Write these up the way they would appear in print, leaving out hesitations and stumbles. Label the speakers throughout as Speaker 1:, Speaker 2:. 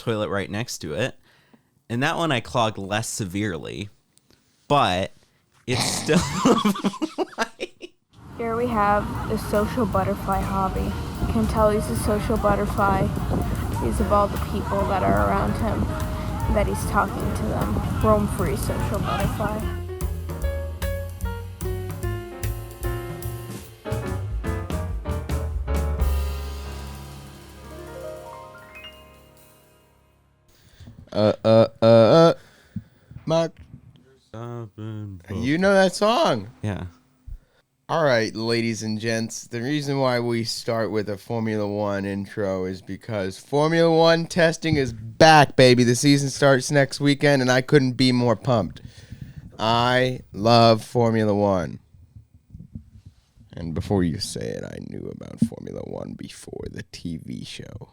Speaker 1: toilet right next to it. And that one I clogged less severely, but it's still...
Speaker 2: Here we have the social butterfly hobby. You can tell he's a social butterfly because of all the people that are around him, that he's talking to them. Roam free, social butterfly.
Speaker 3: Mark. You know that song?
Speaker 1: Yeah.
Speaker 3: All right, ladies and gents. The reason why we start with a Formula One intro is because Formula One testing is back, baby. The season starts next weekend, and I couldn't be more pumped. I love Formula One. And before you say it, I knew about Formula One before the TV show.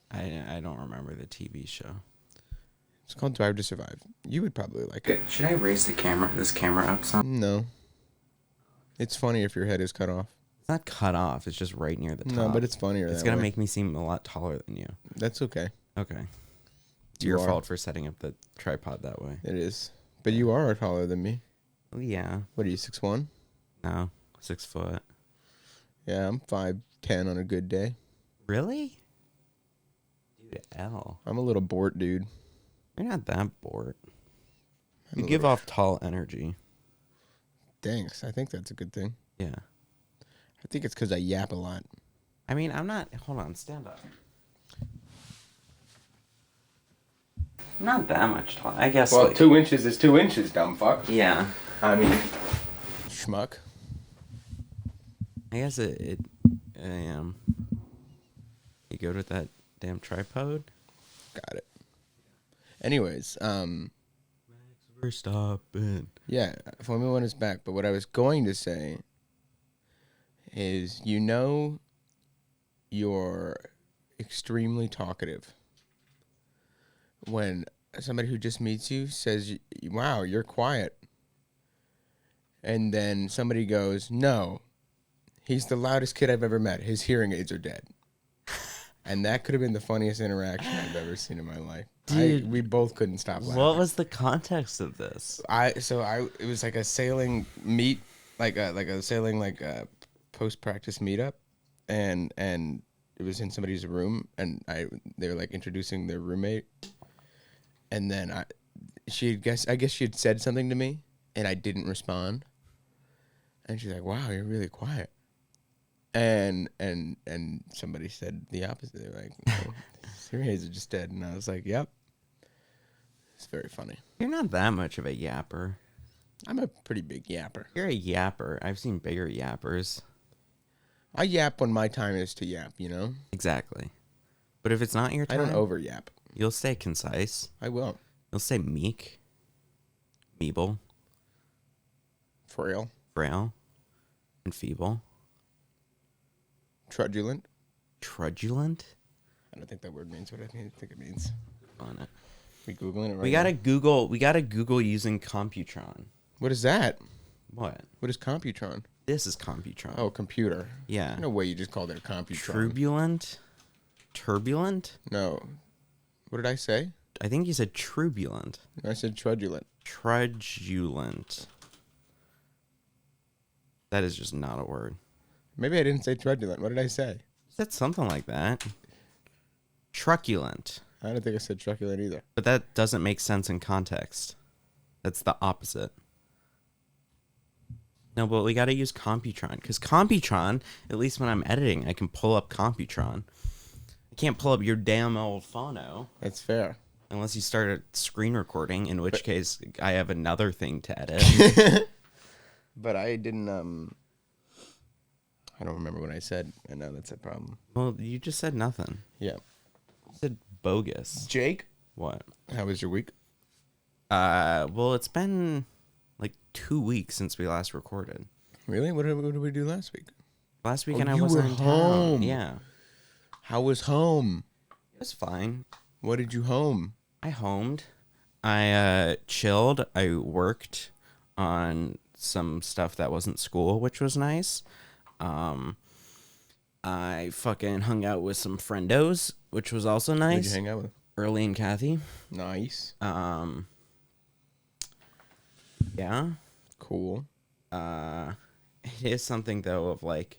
Speaker 1: I don't remember the TV show.
Speaker 3: It's called Drive to Survive. You would probably like it.
Speaker 1: Should I raise this camera up some?
Speaker 3: No. It's funny if your head is cut off.
Speaker 1: It's not cut off. It's just right near the top.
Speaker 3: No, but it's funnier
Speaker 1: It's
Speaker 3: that
Speaker 1: going to
Speaker 3: way.
Speaker 1: make me seem a lot taller than you.
Speaker 3: That's okay.
Speaker 1: Okay. It's your fault for setting up the tripod that way.
Speaker 3: It is. But you are taller than me.
Speaker 1: Oh, yeah.
Speaker 3: What are you, 6'1"?
Speaker 1: No, 6 foot.
Speaker 3: Yeah, I'm 5'10" on a good day.
Speaker 1: Really? Dude, L.
Speaker 3: I'm a little bort dude.
Speaker 1: You're not that bored. You give off tall energy.
Speaker 3: Thanks. I think that's a good thing.
Speaker 1: Yeah.
Speaker 3: I think it's because I yap a lot.
Speaker 1: I mean, I'm not... Hold on, stand up. I'm not that much tall. I guess,
Speaker 3: Well, 2 inches is 2 inches, dumb fuck.
Speaker 1: Yeah.
Speaker 3: I mean... Schmuck.
Speaker 1: I guess it you good with that damn tripod?
Speaker 3: Got it. Anyways,
Speaker 1: Verstappen.
Speaker 3: yeah, Formula One is back, but what I was going to say is, you're extremely talkative when somebody who just meets you says, wow, you're quiet. And then somebody goes, no, he's the loudest kid I've ever met. His hearing aids are dead. And that could have been the funniest interaction I've ever seen in my life.
Speaker 1: Dude,
Speaker 3: we both couldn't stop laughing.
Speaker 1: What was the context of this?
Speaker 3: It was like a sailing meet, like a sailing post-practice meetup, and it was in somebody's room, and they were like introducing their roommate, and then I guess she had said something to me, and I didn't respond, and she's like, "Wow, you're really quiet." And somebody said the opposite. They were like, no, hearing aids are just dead. And I was like, yep. It's very funny.
Speaker 1: You're not that much of a yapper.
Speaker 3: I'm a pretty big yapper.
Speaker 1: You're a yapper. I've seen bigger yappers.
Speaker 3: I yap when my time is to yap, you know?
Speaker 1: Exactly. But if it's not your time...
Speaker 3: I don't over yap.
Speaker 1: You'll stay concise.
Speaker 3: I will.
Speaker 1: You'll say meek. Meeble.
Speaker 3: Frail.
Speaker 1: And feeble.
Speaker 3: Trudgulent.
Speaker 1: Trudgulent?
Speaker 3: I don't think that word means what I think it means.
Speaker 1: On it.
Speaker 3: We Googling it right
Speaker 1: We gotta Google using Computron.
Speaker 3: What is that?
Speaker 1: What?
Speaker 3: What is Computron?
Speaker 1: This is Computron.
Speaker 3: Oh, computer.
Speaker 1: Yeah.
Speaker 3: No way you just called it a Computron.
Speaker 1: Turbulent?
Speaker 3: No. What did I say?
Speaker 1: I think you said trubulent.
Speaker 3: I said trudgulent.
Speaker 1: Trudgulent. That is just not a word.
Speaker 3: Maybe I didn't say trudgulent. What did I say?
Speaker 1: You said something like that. Truculent.
Speaker 3: I don't think I said truculent either.
Speaker 1: But that doesn't make sense in context. That's the opposite. No, but we got to use Computron. Because Computron, at least when I'm editing, I can pull up Computron. I can't pull up your damn old phono.
Speaker 3: That's fair.
Speaker 1: Unless you start a screen recording, in which case I have another thing to edit.
Speaker 3: But I didn't, I don't remember what I said, and now that's a problem.
Speaker 1: Well, you just said nothing.
Speaker 3: Yeah.
Speaker 1: You said bogus.
Speaker 3: Jake?
Speaker 1: What?
Speaker 3: How was your week?
Speaker 1: Well, it's been like 2 weeks since we last recorded.
Speaker 3: Really? What did we do last week?
Speaker 1: Last weekend I
Speaker 3: you
Speaker 1: wasn't
Speaker 3: were
Speaker 1: in town.
Speaker 3: home.
Speaker 1: Yeah.
Speaker 3: How was home?
Speaker 1: It was fine.
Speaker 3: What did you home?
Speaker 1: I homed. I chilled. I worked on some stuff that wasn't school, which was nice. I fucking hung out with some friendos, which was also
Speaker 3: Who'd
Speaker 1: nice.
Speaker 3: you hang out with?
Speaker 1: Early and Kathy.
Speaker 3: Nice.
Speaker 1: Yeah.
Speaker 3: Cool.
Speaker 1: It is something though of like,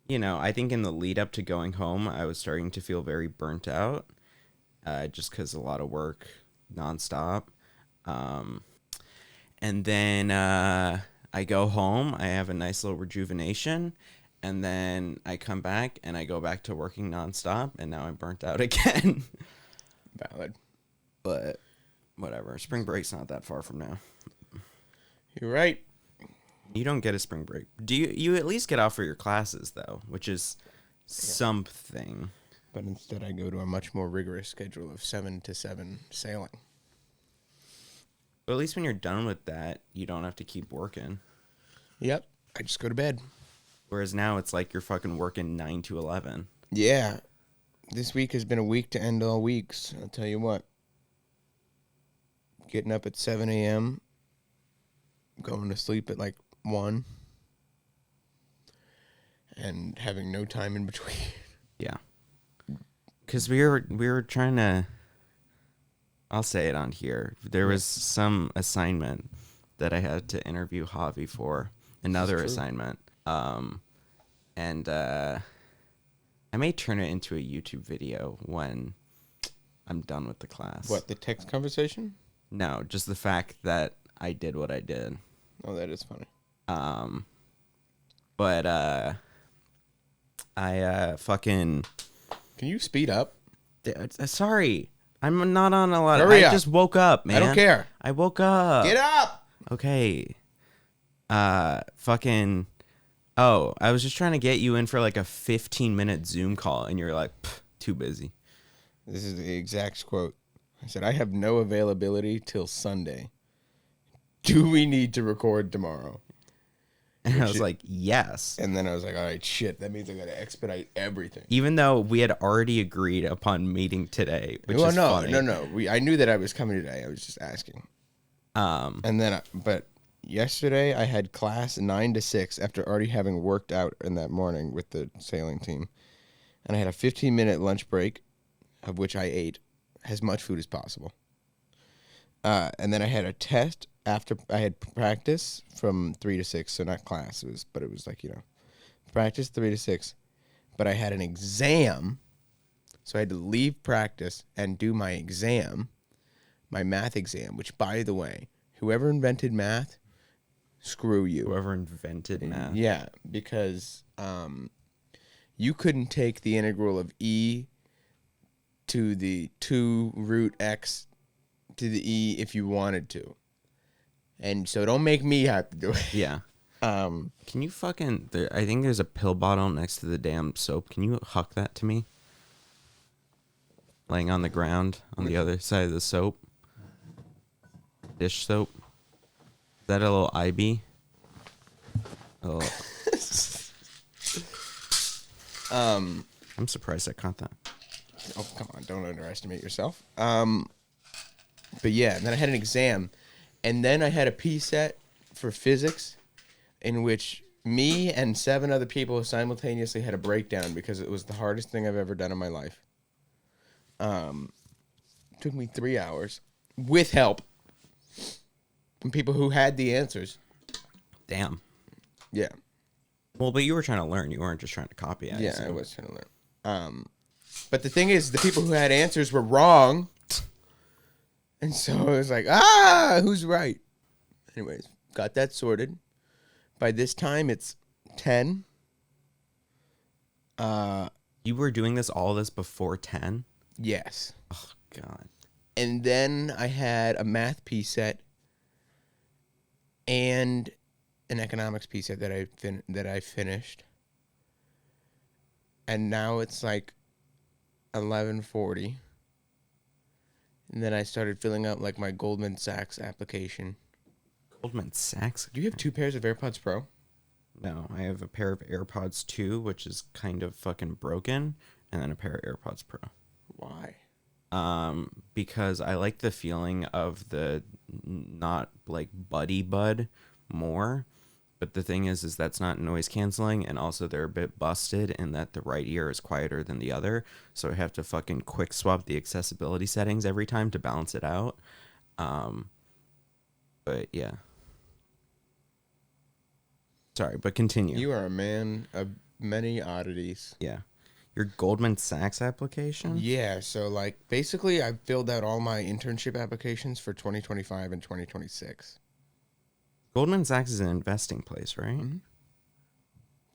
Speaker 1: you know, I think in the lead up to going home, I was starting to feel very burnt out, just because a lot of work nonstop. And then I go home, I have a nice little rejuvenation, and then I come back and I go back to working nonstop, and now I'm burnt out again.
Speaker 3: Valid.
Speaker 1: But whatever. Spring break's not that far from now.
Speaker 3: You're right.
Speaker 1: You don't get a spring break. Do you at least get off for your classes though, which is something.
Speaker 3: But instead I go to a much more rigorous schedule of 7 to 7 sailing.
Speaker 1: But at least when you're done with that, you don't have to keep working.
Speaker 3: Yep. I just go to bed.
Speaker 1: Whereas now it's like you're fucking working 9 to 11.
Speaker 3: Yeah. This week has been a week to end all weeks. I'll tell you what. Getting up at 7 a.m., going to sleep at like 1, and having no time in between.
Speaker 1: Yeah. Because we were trying to, I'll say it on here. There was some assignment that I had to interview Javi for, another assignment. And I may turn it into a YouTube video when I'm done with the class.
Speaker 3: What, the text conversation?
Speaker 1: No, just the fact that I did what I did.
Speaker 3: Oh, that is funny.
Speaker 1: But I fucking...
Speaker 3: Can you speed up?
Speaker 1: Sorry. I'm not on a lot.
Speaker 3: Hurry
Speaker 1: I
Speaker 3: up.
Speaker 1: just woke up, man.
Speaker 3: I don't care.
Speaker 1: I woke up.
Speaker 3: Get up!
Speaker 1: Okay. Fucking... Oh, I was just trying to get you in for like a 15-minute Zoom call, and you're like, too busy.
Speaker 3: This is the exact quote. I said, I have no availability till Sunday. Do we need to record tomorrow?
Speaker 1: And I was like, yes.
Speaker 3: And then I was like, all right, shit. That means I got to expedite everything.
Speaker 1: Even though we had already agreed upon meeting today, which is funny.
Speaker 3: No. I knew that I was coming today. I was just asking. And then, but yesterday I had class 9 to 6 after already having worked out in that morning with the sailing team. And I had a 15-minute lunch break, of which I ate as much food as possible. And then I had a test after I had practice from 3 to 6, so not class, but it was like, practice 3 to 6. But I had an exam, so I had to leave practice and do my exam, my math exam, which, by the way, whoever invented math, screw you.
Speaker 1: Whoever invented math.
Speaker 3: Yeah, because you couldn't take the integral of e to the 2 root x to the e if you wanted to. And so don't make me have to do it.
Speaker 1: Yeah. Can you fucking... I think there's a pill bottle next to the damn soap. Can you huck that to me? Laying on the ground on the other side of the soap. Dish soap. Is that a little IB? Oh. I'm surprised I caught that.
Speaker 3: Oh, come on. Don't underestimate yourself. But yeah, and then I had an exam. And then I had a P set for physics in which me and 7 other people simultaneously had a breakdown because it was the hardest thing I've ever done in my life. Took me 3 hours with help from people who had the answers.
Speaker 1: Damn.
Speaker 3: Yeah.
Speaker 1: Well, but you were trying to learn. You weren't just trying to copy.
Speaker 3: I was trying to learn. But the thing is, the people who had answers were wrong. And so it was like, who's right? Anyways, got that sorted. By this time, it's 10.
Speaker 1: You were doing all this before 10?
Speaker 3: Yes.
Speaker 1: Oh, God.
Speaker 3: And then I had a math P set and an economics P set that I finished. And now it's like 11:40. And then I started filling out like my Goldman Sachs application.
Speaker 1: Goldman Sachs?
Speaker 3: Do you have 2 pairs of AirPods Pro?
Speaker 1: No, I have a pair of AirPods 2, which is kind of fucking broken, and then a pair of AirPods Pro.
Speaker 3: Why?
Speaker 1: Because I like the feeling of the not like buddy bud more, But the thing is that's not noise canceling, and also they're a bit busted in that the right ear is quieter than the other. So I have to fucking quick swap the accessibility settings every time to balance it out. But yeah. Sorry, but continue.
Speaker 3: You are a man of many oddities.
Speaker 1: Yeah. Your Goldman Sachs application?
Speaker 3: Yeah, so like basically I filled out all my internship applications for 2025 and 2026.
Speaker 1: Goldman Sachs is an investing place, right?
Speaker 3: Mm-hmm.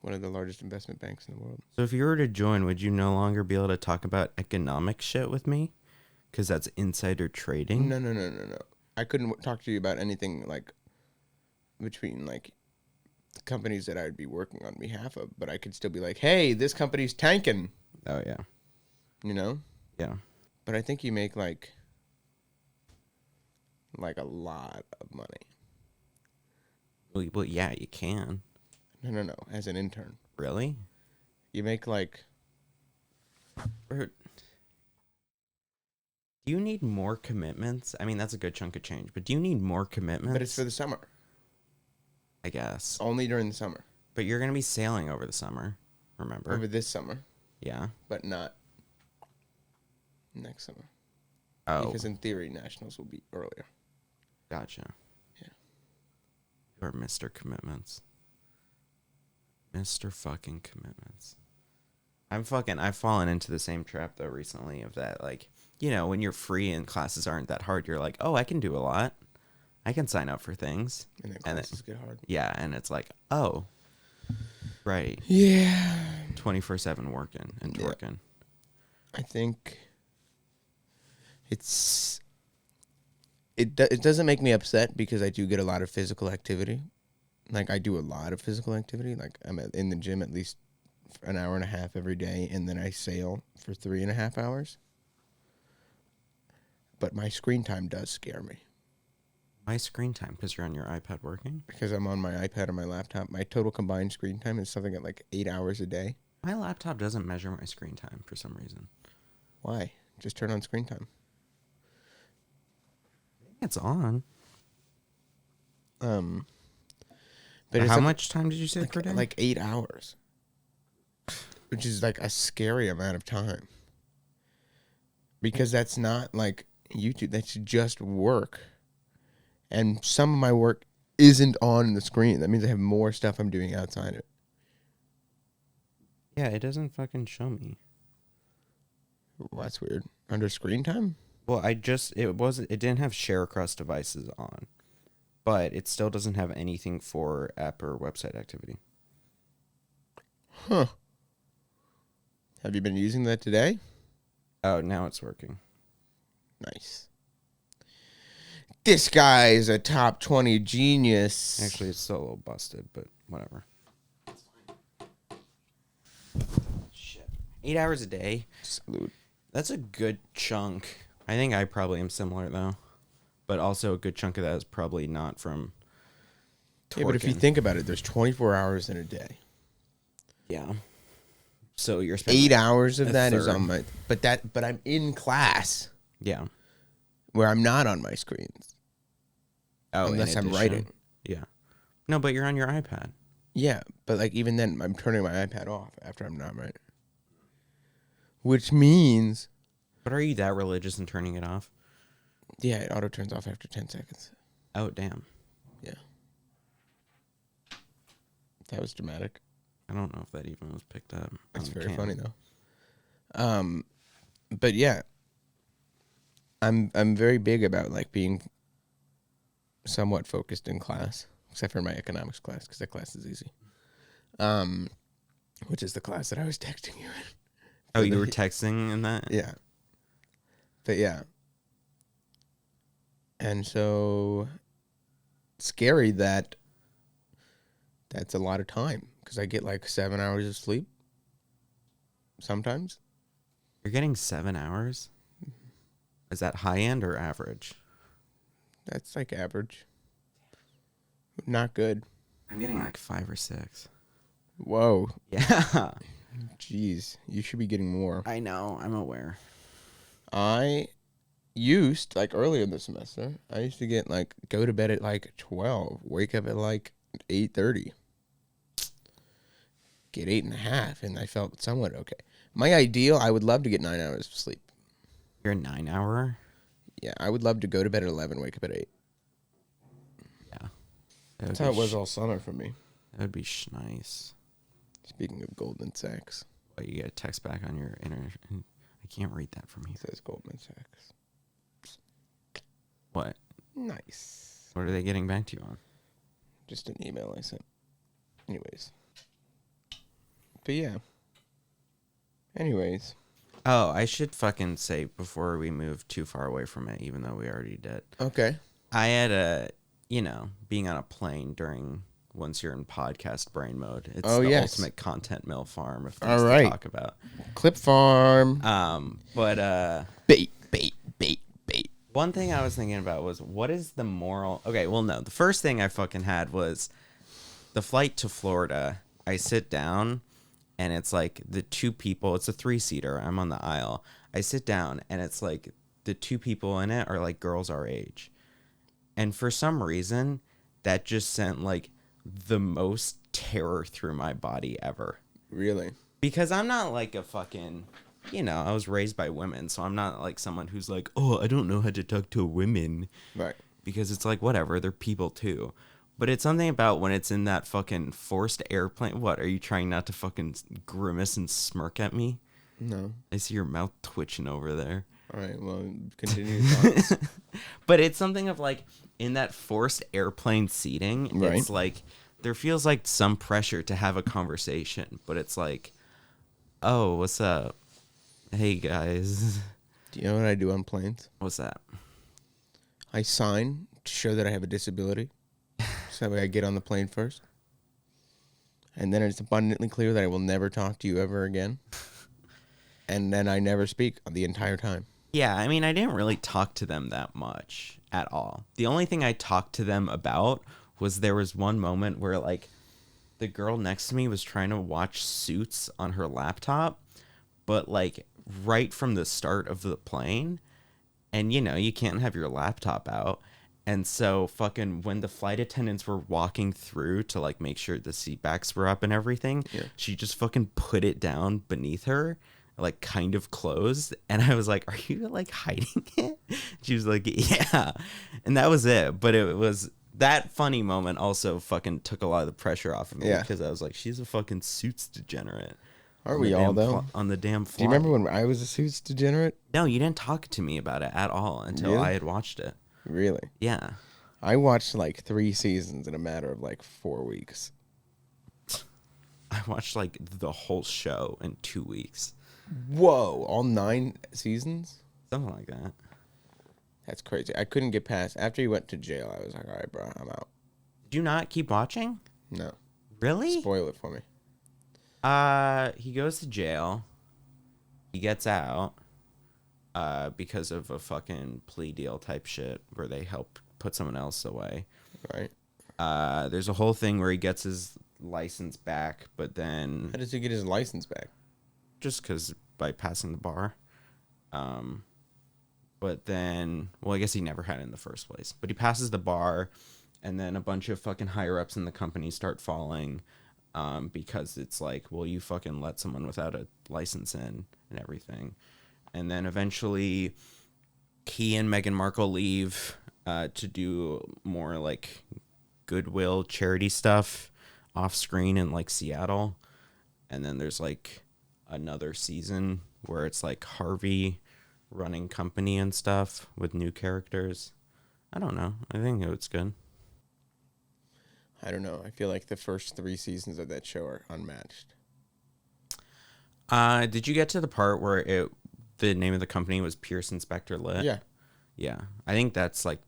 Speaker 3: One of the largest investment banks in the world.
Speaker 1: So if you were to join, would you no longer be able to talk about economic shit with me? Because that's insider trading?
Speaker 3: No. I couldn't talk to you about anything like between like the companies that I would be working on behalf of, but I could still be like, hey, this company's tanking.
Speaker 1: Oh, yeah.
Speaker 3: You know?
Speaker 1: Yeah.
Speaker 3: But I think you make like a lot of money.
Speaker 1: Well, yeah, you can.
Speaker 3: No. As an intern.
Speaker 1: Really?
Speaker 3: You make like...
Speaker 1: Do you need more commitments? I mean, that's a good chunk of change, but do you need more commitments?
Speaker 3: But it's for the summer.
Speaker 1: I guess.
Speaker 3: Only during the summer.
Speaker 1: But you're going to be sailing over the summer, remember?
Speaker 3: Over this summer.
Speaker 1: Yeah.
Speaker 3: But not next summer.
Speaker 1: Oh.
Speaker 3: Because in theory, nationals will be earlier.
Speaker 1: Gotcha.
Speaker 3: Yeah.
Speaker 1: You are Mr. Commitments. Mr. fucking Commitments. I've fallen into the same trap, though, recently of that, like, you know, when you're free and classes aren't that hard, you're like, oh, I can do a lot. I can sign up for things.
Speaker 3: And then classes get hard.
Speaker 1: Yeah, and it's like, oh, right.
Speaker 3: Yeah.
Speaker 1: 24/7 working and twerking.
Speaker 3: I think it doesn't make me upset because I do get a lot of physical activity. Like, I do a lot of physical activity. Like, I'm in the gym at least an hour and a half every day, and then I sail for 3.5 hours. But my screen time does scare me.
Speaker 1: Why screen time? Because you're on your iPad working?
Speaker 3: Because I'm on my iPad or my laptop. My total combined screen time is something at like 8 hours a day.
Speaker 1: My laptop doesn't measure my screen time for some reason.
Speaker 3: Why? Just turn on screen time.
Speaker 1: It's on.
Speaker 3: But
Speaker 1: how much time did you say per day?
Speaker 3: Like 8 hours. Which is like a scary amount of time. Because that's not like YouTube. That's just work. And some of my work isn't on the screen. That means I have more stuff I'm doing outside it.
Speaker 1: Yeah, it doesn't fucking show me.
Speaker 3: Well, that's weird. Under screen time?
Speaker 1: Well, it didn't have share across devices on. But it still doesn't have anything for app or website activity.
Speaker 3: Huh. Have you been using that today?
Speaker 1: Oh, now it's working.
Speaker 3: Nice. This guy is a top 20 genius.
Speaker 1: Actually, it's still a little busted, but whatever. Shit. 8 hours a day?
Speaker 3: Salute.
Speaker 1: That's a good chunk. I think I probably am similar, though. But also a good chunk of that is probably not from twerking.
Speaker 3: Yeah, but if you think about it, there's 24 hours in a day.
Speaker 1: Yeah. So you're spending
Speaker 3: 8 hours of that is
Speaker 1: third.
Speaker 3: on my... But I'm in class.
Speaker 1: Yeah.
Speaker 3: Where I'm not on my screens.
Speaker 1: Oh,
Speaker 3: unless I'm writing.
Speaker 1: Yeah. No, but you're on your iPad.
Speaker 3: Yeah, but like even then, I'm turning my iPad off after I'm not writing. Which means...
Speaker 1: But are you that religious in turning it off?
Speaker 3: Yeah, it auto turns off after 10 seconds.
Speaker 1: Oh, damn.
Speaker 3: Yeah. That was dramatic.
Speaker 1: I don't know if that even was picked up.
Speaker 3: That's very funny though. But yeah, I'm very big about like being somewhat focused in class, except for my economics class because that class is easy. Which is the class that I was texting you in.
Speaker 1: Oh, you were texting in that?
Speaker 3: Yeah. But yeah. And so scary that that's a lot of time because I get like 7 hours of sleep sometimes.
Speaker 1: You're getting 7 hours? Is that high end or average?
Speaker 3: That's like average. Not good.
Speaker 1: I'm getting like 5 or 6.
Speaker 3: Whoa.
Speaker 1: Yeah.
Speaker 3: Jeez. You should be getting more.
Speaker 1: I know. I'm aware.
Speaker 3: I used, like earlier in the semester, I used to get like, go to bed at like 12, wake up at like 8:30. Get 8.5, and I felt somewhat okay. My ideal, I would love to get 9 hours of sleep.
Speaker 1: You're a 9 hour?
Speaker 3: Yeah, I would love to go to bed at 11, wake up at 8.
Speaker 1: Yeah.
Speaker 3: That's how it was all summer for me.
Speaker 1: That would be nice.
Speaker 3: Speaking of Goldman Sachs.
Speaker 1: What, you get a text back on your internet? I can't read that from here.
Speaker 3: It says Goldman Sachs.
Speaker 1: What?
Speaker 3: Nice.
Speaker 1: What are they getting back to you on?
Speaker 3: Just an email I sent. Anyways. But yeah. Anyways.
Speaker 1: Oh, I should fucking say before we move too far away from it, even though we already did.
Speaker 3: Okay.
Speaker 1: I had being on a plane during once you're in podcast brain mode. It's the ultimate content mill farm of things to talk about.
Speaker 3: Clip farm.
Speaker 1: Bait. One thing I was thinking about was, what is the moral? Okay, well, no. The first thing I fucking had was the flight to Florida. I sit down, and it's like the two people. It's a 3-seater. I'm on the aisle. I sit down, and it's like the two people in it are like girls our age. And for some reason, that just sent like the most terror through my body ever.
Speaker 3: Really?
Speaker 1: Because I'm not like a fucking... I was raised by women, so I'm not like someone who's like, oh, I don't know how to talk to women.
Speaker 3: Right.
Speaker 1: Because it's like, whatever, they're people too. But it's something about when it's in that fucking forced airplane. What, are you trying not to fucking grimace and smirk at me?
Speaker 3: No.
Speaker 1: I see your mouth twitching over there.
Speaker 3: All right, well, continue your thoughts.
Speaker 1: But it's something of like, in that forced airplane seating,
Speaker 3: right.
Speaker 1: It's like, there feels like some pressure to have a conversation. But it's like, oh, what's up? Hey, guys.
Speaker 3: Do you know what I do on planes?
Speaker 1: What's that?
Speaker 3: I sign to show that I have a disability. So that way I get on the plane first. And then it's abundantly clear that I will never talk to you ever again. And then I never speak the entire time.
Speaker 1: Yeah, I mean, I didn't really talk to them that much at all. The only thing I talked to them about was there was one moment where, like, the girl next to me was trying to watch Suits on her laptop, but, like, right from the start of the plane, and you can't have your laptop out, and so fucking when the flight attendants were walking through to like make sure the seat backs were up and everything, she just fucking put it down beneath her, like kind of closed, and I was like, are you like hiding it? She was like, yeah, and that was it. But it was that funny moment also fucking took a lot of the pressure off of me, because I was like, she's a fucking Suits degenerate.
Speaker 3: Aren't we all, though?
Speaker 1: On the damn flight.
Speaker 3: Do you remember when I was a Suits degenerate?
Speaker 1: No, you didn't talk to me about it at all until I had watched it.
Speaker 3: Really?
Speaker 1: Yeah.
Speaker 3: I watched like 3 seasons in a matter of like 4 weeks.
Speaker 1: I watched like the whole show in 2 weeks.
Speaker 3: Whoa. All 9 seasons?
Speaker 1: Something like that.
Speaker 3: That's crazy. I couldn't get past. After he went to jail, I was like, all right, bro, I'm out.
Speaker 1: Did you not keep watching?
Speaker 3: No.
Speaker 1: Really?
Speaker 3: Spoil it for me.
Speaker 1: He goes to jail. He gets out because of a fucking plea deal type shit where they help put someone else away.
Speaker 3: Right.
Speaker 1: There's a whole thing where he gets his license back, but then...
Speaker 3: How does he get his license back?
Speaker 1: Just because by passing the bar. But then... Well, I guess he never had it in the first place. But he passes the bar, and then a bunch of fucking higher-ups in the company start falling... because it's like, well, you fucking let someone without a license in and everything. And then eventually he and Meghan Markle leave to do more like goodwill charity stuff off screen in like Seattle. And then there's like another season where it's like Harvey running company and stuff with new characters. I don't know. I think it's good.
Speaker 3: I don't know. I feel like the first 3 seasons of that show are unmatched.
Speaker 1: Did you get to the part where the name of the company was Pierce Inspector Lit?
Speaker 3: Yeah.
Speaker 1: Yeah. I think that's like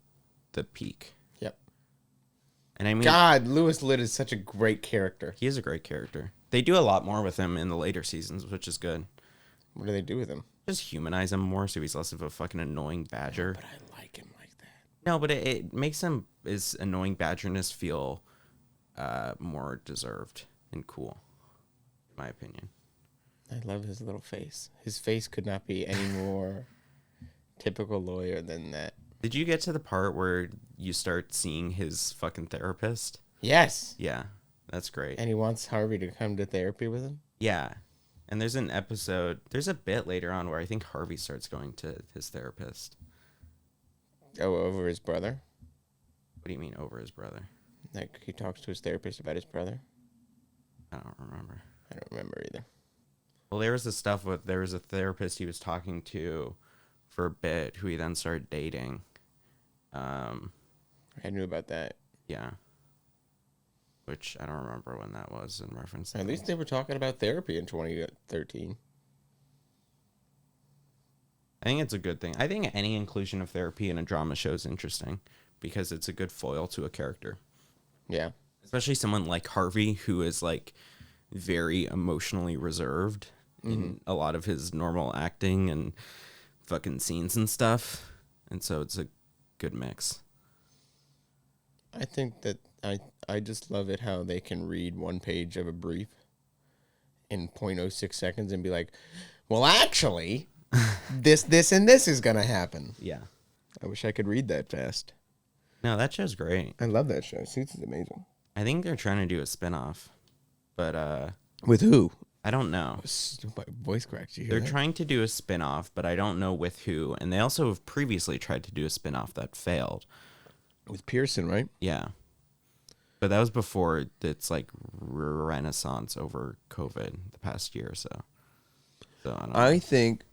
Speaker 1: the peak.
Speaker 3: Yep.
Speaker 1: And I mean,
Speaker 3: God, Louis Litt is such a great character.
Speaker 1: He is a great character. They do a lot more with him in the later seasons, which is good.
Speaker 3: What do they do with him?
Speaker 1: Just humanize him more so he's less of a fucking annoying badger.
Speaker 3: But I like him like that.
Speaker 1: No, but it makes him, his annoying badgerness feel more deserved and cool, in my opinion.
Speaker 3: I love his little face. His face could not be any more typical lawyer than that.
Speaker 1: Did you get to the part where you start seeing his fucking therapist?
Speaker 3: Yes.
Speaker 1: Yeah, that's great.
Speaker 3: And he wants Harvey to come to therapy with him?
Speaker 1: Yeah. And there's a bit later on where I think Harvey starts going to his therapist.
Speaker 3: Oh, over his brother?
Speaker 1: What do you mean over his brother?
Speaker 3: Like, he talks to his therapist about his brother?
Speaker 1: I don't remember.
Speaker 3: I don't remember either.
Speaker 1: Well, there was a therapist he was talking to for a bit who he then started dating.
Speaker 3: I knew about that.
Speaker 1: Yeah. Which I don't remember when that was in reference to.
Speaker 3: At least they were talking about therapy in 2013.
Speaker 1: I think it's a good thing. I think any inclusion of therapy in a drama show is interesting because it's a good foil to a character.
Speaker 3: Yeah.
Speaker 1: Especially someone like Harvey, who is like very emotionally reserved in a lot of his normal acting and fucking scenes and stuff. And so it's a good mix.
Speaker 3: I think that I just love it how they can read one page of a brief in 0.06 seconds and be like, well, actually, this, and this is going to happen.
Speaker 1: Yeah.
Speaker 3: I wish I could read that fast.
Speaker 1: No, that show's great.
Speaker 3: I love that show. Suits is amazing.
Speaker 1: I think they're trying to do a spinoff, but
Speaker 3: with who?
Speaker 1: I don't know.
Speaker 3: My voice cracks. You hear
Speaker 1: They're
Speaker 3: that?
Speaker 1: trying to do a spinoff, but I don't know with who. And they also have previously tried to do a spinoff that failed.
Speaker 3: With Pearson, right?
Speaker 1: Yeah. But that was before its like renaissance over COVID the past year or so. So I don't know.
Speaker 3: I think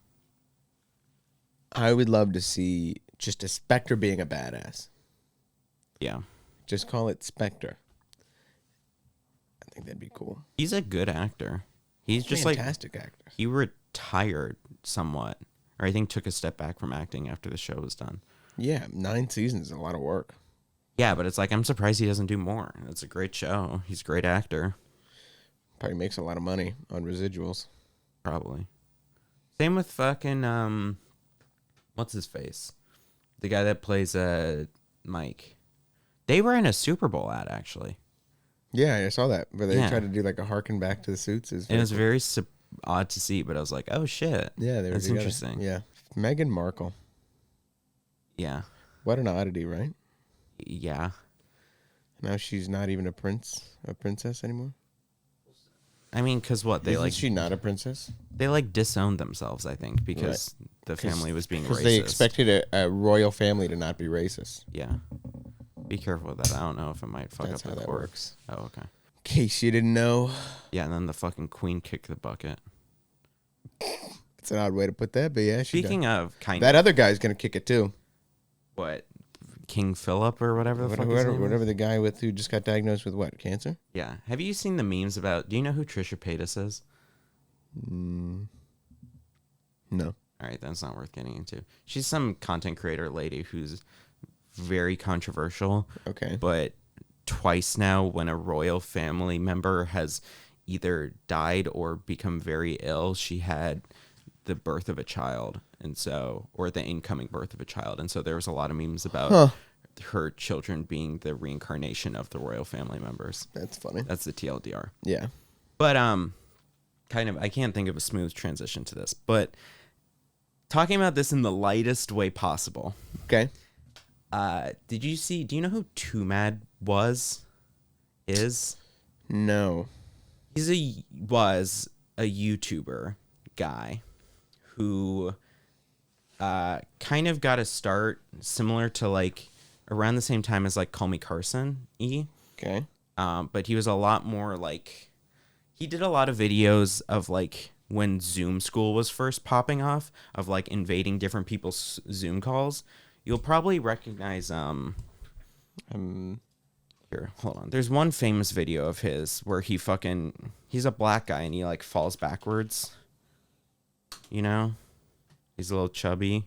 Speaker 3: I would love to see just a Spectre being a badass.
Speaker 1: Yeah.
Speaker 3: Just call it Spectre. I think that'd be cool.
Speaker 1: He's a good actor. He's just
Speaker 3: Fantastic actor.
Speaker 1: He retired somewhat, or I think took a step back from acting after the show was done.
Speaker 3: Yeah, 9 seasons is a lot of work.
Speaker 1: Yeah, but it's like, I'm surprised he doesn't do more. It's a great show. He's a great actor.
Speaker 3: Probably makes a lot of money on residuals.
Speaker 1: Probably. Same with fucking, what's his face? The guy that plays Mike. They were in a Super Bowl ad, actually.
Speaker 3: Yeah, I saw that. But they
Speaker 1: Yeah.
Speaker 3: tried to do like a harken back to the Suits.
Speaker 1: It was very odd to see, but I was like, oh, shit.
Speaker 3: Yeah, they were
Speaker 1: That's
Speaker 3: together.
Speaker 1: interesting.
Speaker 3: Yeah. Meghan Markle.
Speaker 1: Yeah.
Speaker 3: What an oddity, right?
Speaker 1: Yeah.
Speaker 3: Now she's not even a princess anymore.
Speaker 1: I mean, because what? They
Speaker 3: Isn't she not a princess?
Speaker 1: They like disowned themselves, I think, because the family was being racist.
Speaker 3: Because they expected a royal family to not be racist.
Speaker 1: Yeah. Be careful with that. I don't know if it might fuck
Speaker 3: That's
Speaker 1: up
Speaker 3: how
Speaker 1: the
Speaker 3: that
Speaker 1: court.
Speaker 3: works.
Speaker 1: Oh, okay.
Speaker 3: In case you didn't know.
Speaker 1: Yeah, and then the fucking queen kicked the bucket.
Speaker 3: It's an odd way to put that, but yeah, she
Speaker 1: Speaking of kind
Speaker 3: that
Speaker 1: of
Speaker 3: other guy's gonna kick it too.
Speaker 1: what, King Philip or whatever the fuck his name is?
Speaker 3: Whatever the guy who just got diagnosed with what, cancer?
Speaker 1: Yeah. Have you seen the memes about? Do you know who Trisha Paytas is?
Speaker 3: No.
Speaker 1: All right, that's not worth getting into. She's some content creator lady who's very controversial.
Speaker 3: Okay.
Speaker 1: But twice now, when a royal family member has either died or become very ill, she had the birth of a child, and so, or the incoming birth of a child, and so there was a lot of memes about her children being the reincarnation of the royal family members.
Speaker 3: That's funny.
Speaker 1: That's the TLDR.
Speaker 3: Yeah.
Speaker 1: But kind of, I can't think of a smooth transition to this, but talking about this in the lightest way possible.
Speaker 3: Okay.
Speaker 1: Do you know who Twomad is?
Speaker 3: No.
Speaker 1: Was a YouTuber guy who kind of got a start similar to like around the same time as like Call Me Carson
Speaker 3: Okay.
Speaker 1: but he was a lot more like, he did a lot of videos of like when Zoom school was first popping off, of like invading different people's Zoom calls. You'll probably recognize here, hold on. There's one famous video of his where he's a black guy and he like falls backwards. You know? He's a little chubby.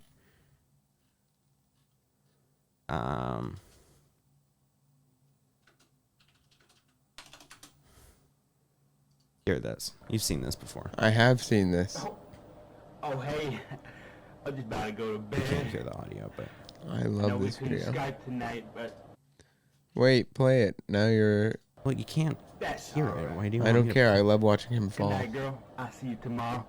Speaker 1: Hear this. You've seen this before.
Speaker 3: I have seen this.
Speaker 4: Oh, hey. I'm just about to go to bed.
Speaker 1: You can't hear the audio, but
Speaker 3: I
Speaker 4: I know
Speaker 3: love
Speaker 4: we
Speaker 3: this
Speaker 4: couldn't
Speaker 3: video.
Speaker 4: Skype tonight, but
Speaker 3: Wait, play it. Now you're...
Speaker 1: well, you can't
Speaker 4: that's
Speaker 1: hear
Speaker 4: all
Speaker 1: it.
Speaker 4: right.
Speaker 1: Why do you
Speaker 3: I
Speaker 1: want
Speaker 3: don't
Speaker 1: me to
Speaker 3: care. I love watching him
Speaker 4: Good
Speaker 3: fall.
Speaker 4: night, girl. I'll see you tomorrow.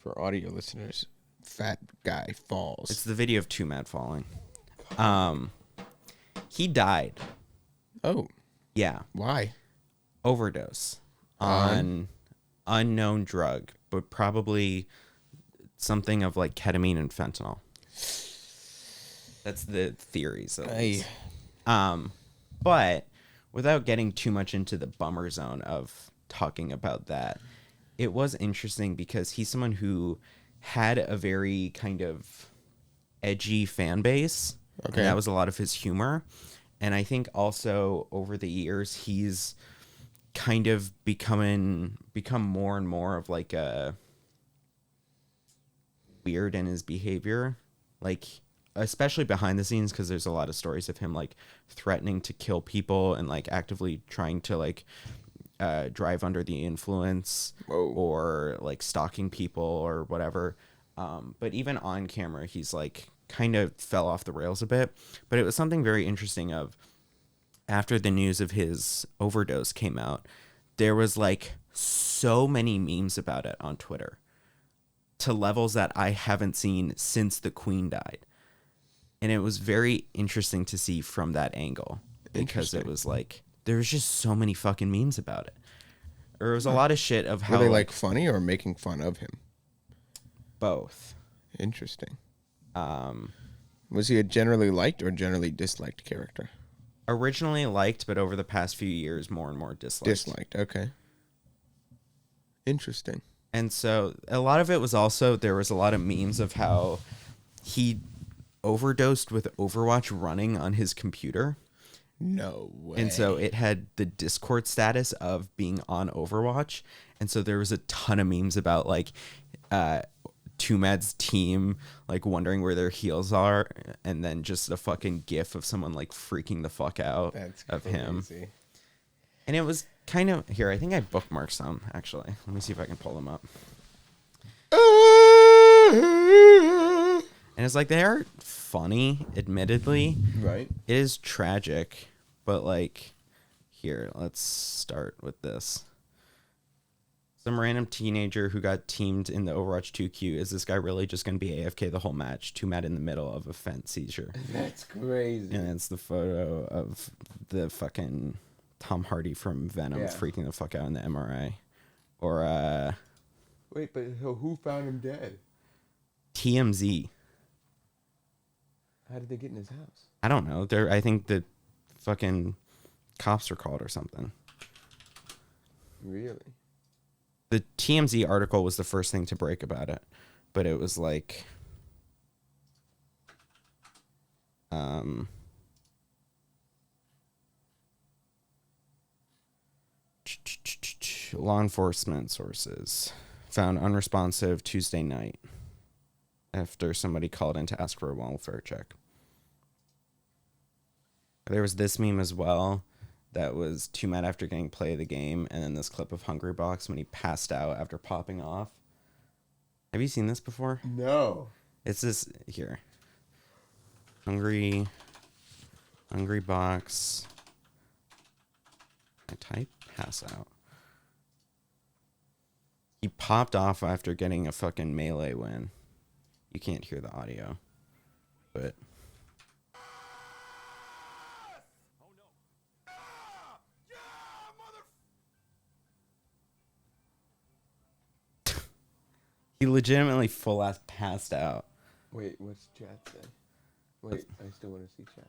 Speaker 3: For audio listeners, fat guy falls.
Speaker 1: It's the video of Twomad falling. He died.
Speaker 3: Oh,
Speaker 1: Yeah.
Speaker 3: why?
Speaker 1: Overdose on unknown drug, but probably something of like ketamine and fentanyl. That's the theories. At least. But without getting too much into the bummer zone of talking about that, it was interesting because he's someone who had a very kind of edgy fan base.
Speaker 3: Okay.
Speaker 1: And that was a lot of his humor. And I think also over the years, he's kind of become more and more of like a weird in his behavior. Like, especially behind the scenes, because there's a lot of stories of him like threatening to kill people and like actively trying to like drive under the influence.
Speaker 3: Whoa.
Speaker 1: Or like stalking people or whatever. But even on camera, he's like kind of fell off the rails a bit. But it was something very interesting of after the news of his overdose came out, there was like so many memes about it on Twitter to levels that I haven't seen since the Queen died. And it was very interesting to see from that angle because it was like, there was just so many fucking memes about it. There was a lot of shit of how
Speaker 3: Were they like funny or making fun of him?
Speaker 1: both.
Speaker 3: Interesting. Was he a generally liked or generally disliked character?
Speaker 1: Originally liked, but over the past few years, more and more disliked.
Speaker 3: Disliked. Okay. Interesting.
Speaker 1: And so a lot of it was also, there was a lot of memes of how he overdosed with Overwatch running on his computer.
Speaker 3: No way.
Speaker 1: And so it had the Discord status of being on Overwatch. And so there was a ton of memes about like Twomad's team like wondering where their heals are, and then just a fucking gif of someone like freaking the fuck out of him. And it was kind of here. I think I bookmarked some actually. Let me see if I can pull them up. And it's like they are funny, admittedly.
Speaker 3: Right.
Speaker 1: It is tragic, but like here, let's start with this. Some random teenager who got teamed in the Overwatch 2 queue. Is this guy really just going to be AFK the whole match? Twomad in the middle of a fence seizure.
Speaker 3: That's crazy.
Speaker 1: And it's the photo of the fucking Tom Hardy from Venom freaking the fuck out in the MRI. Or,
Speaker 3: Wait, but who found him dead?
Speaker 1: TMZ.
Speaker 3: How did they get in his house?
Speaker 1: I don't know. I think the fucking cops were called or something.
Speaker 3: Really?
Speaker 1: The TMZ article was the first thing to break about it, but it was like, law enforcement sources found unresponsive Tuesday night after somebody called in to ask for a welfare check. There was this meme as well. That was Twomad after getting play of the game, and then this clip of Hungry Box when he passed out after popping off. Have you seen this before?
Speaker 3: No.
Speaker 1: It's this here. Hungry Box. I type pass out. He popped off after getting a fucking melee win. You can't hear the audio, but. He legitimately full ass passed out.
Speaker 3: Wait, what's chat say? Wait, I still want to see chat.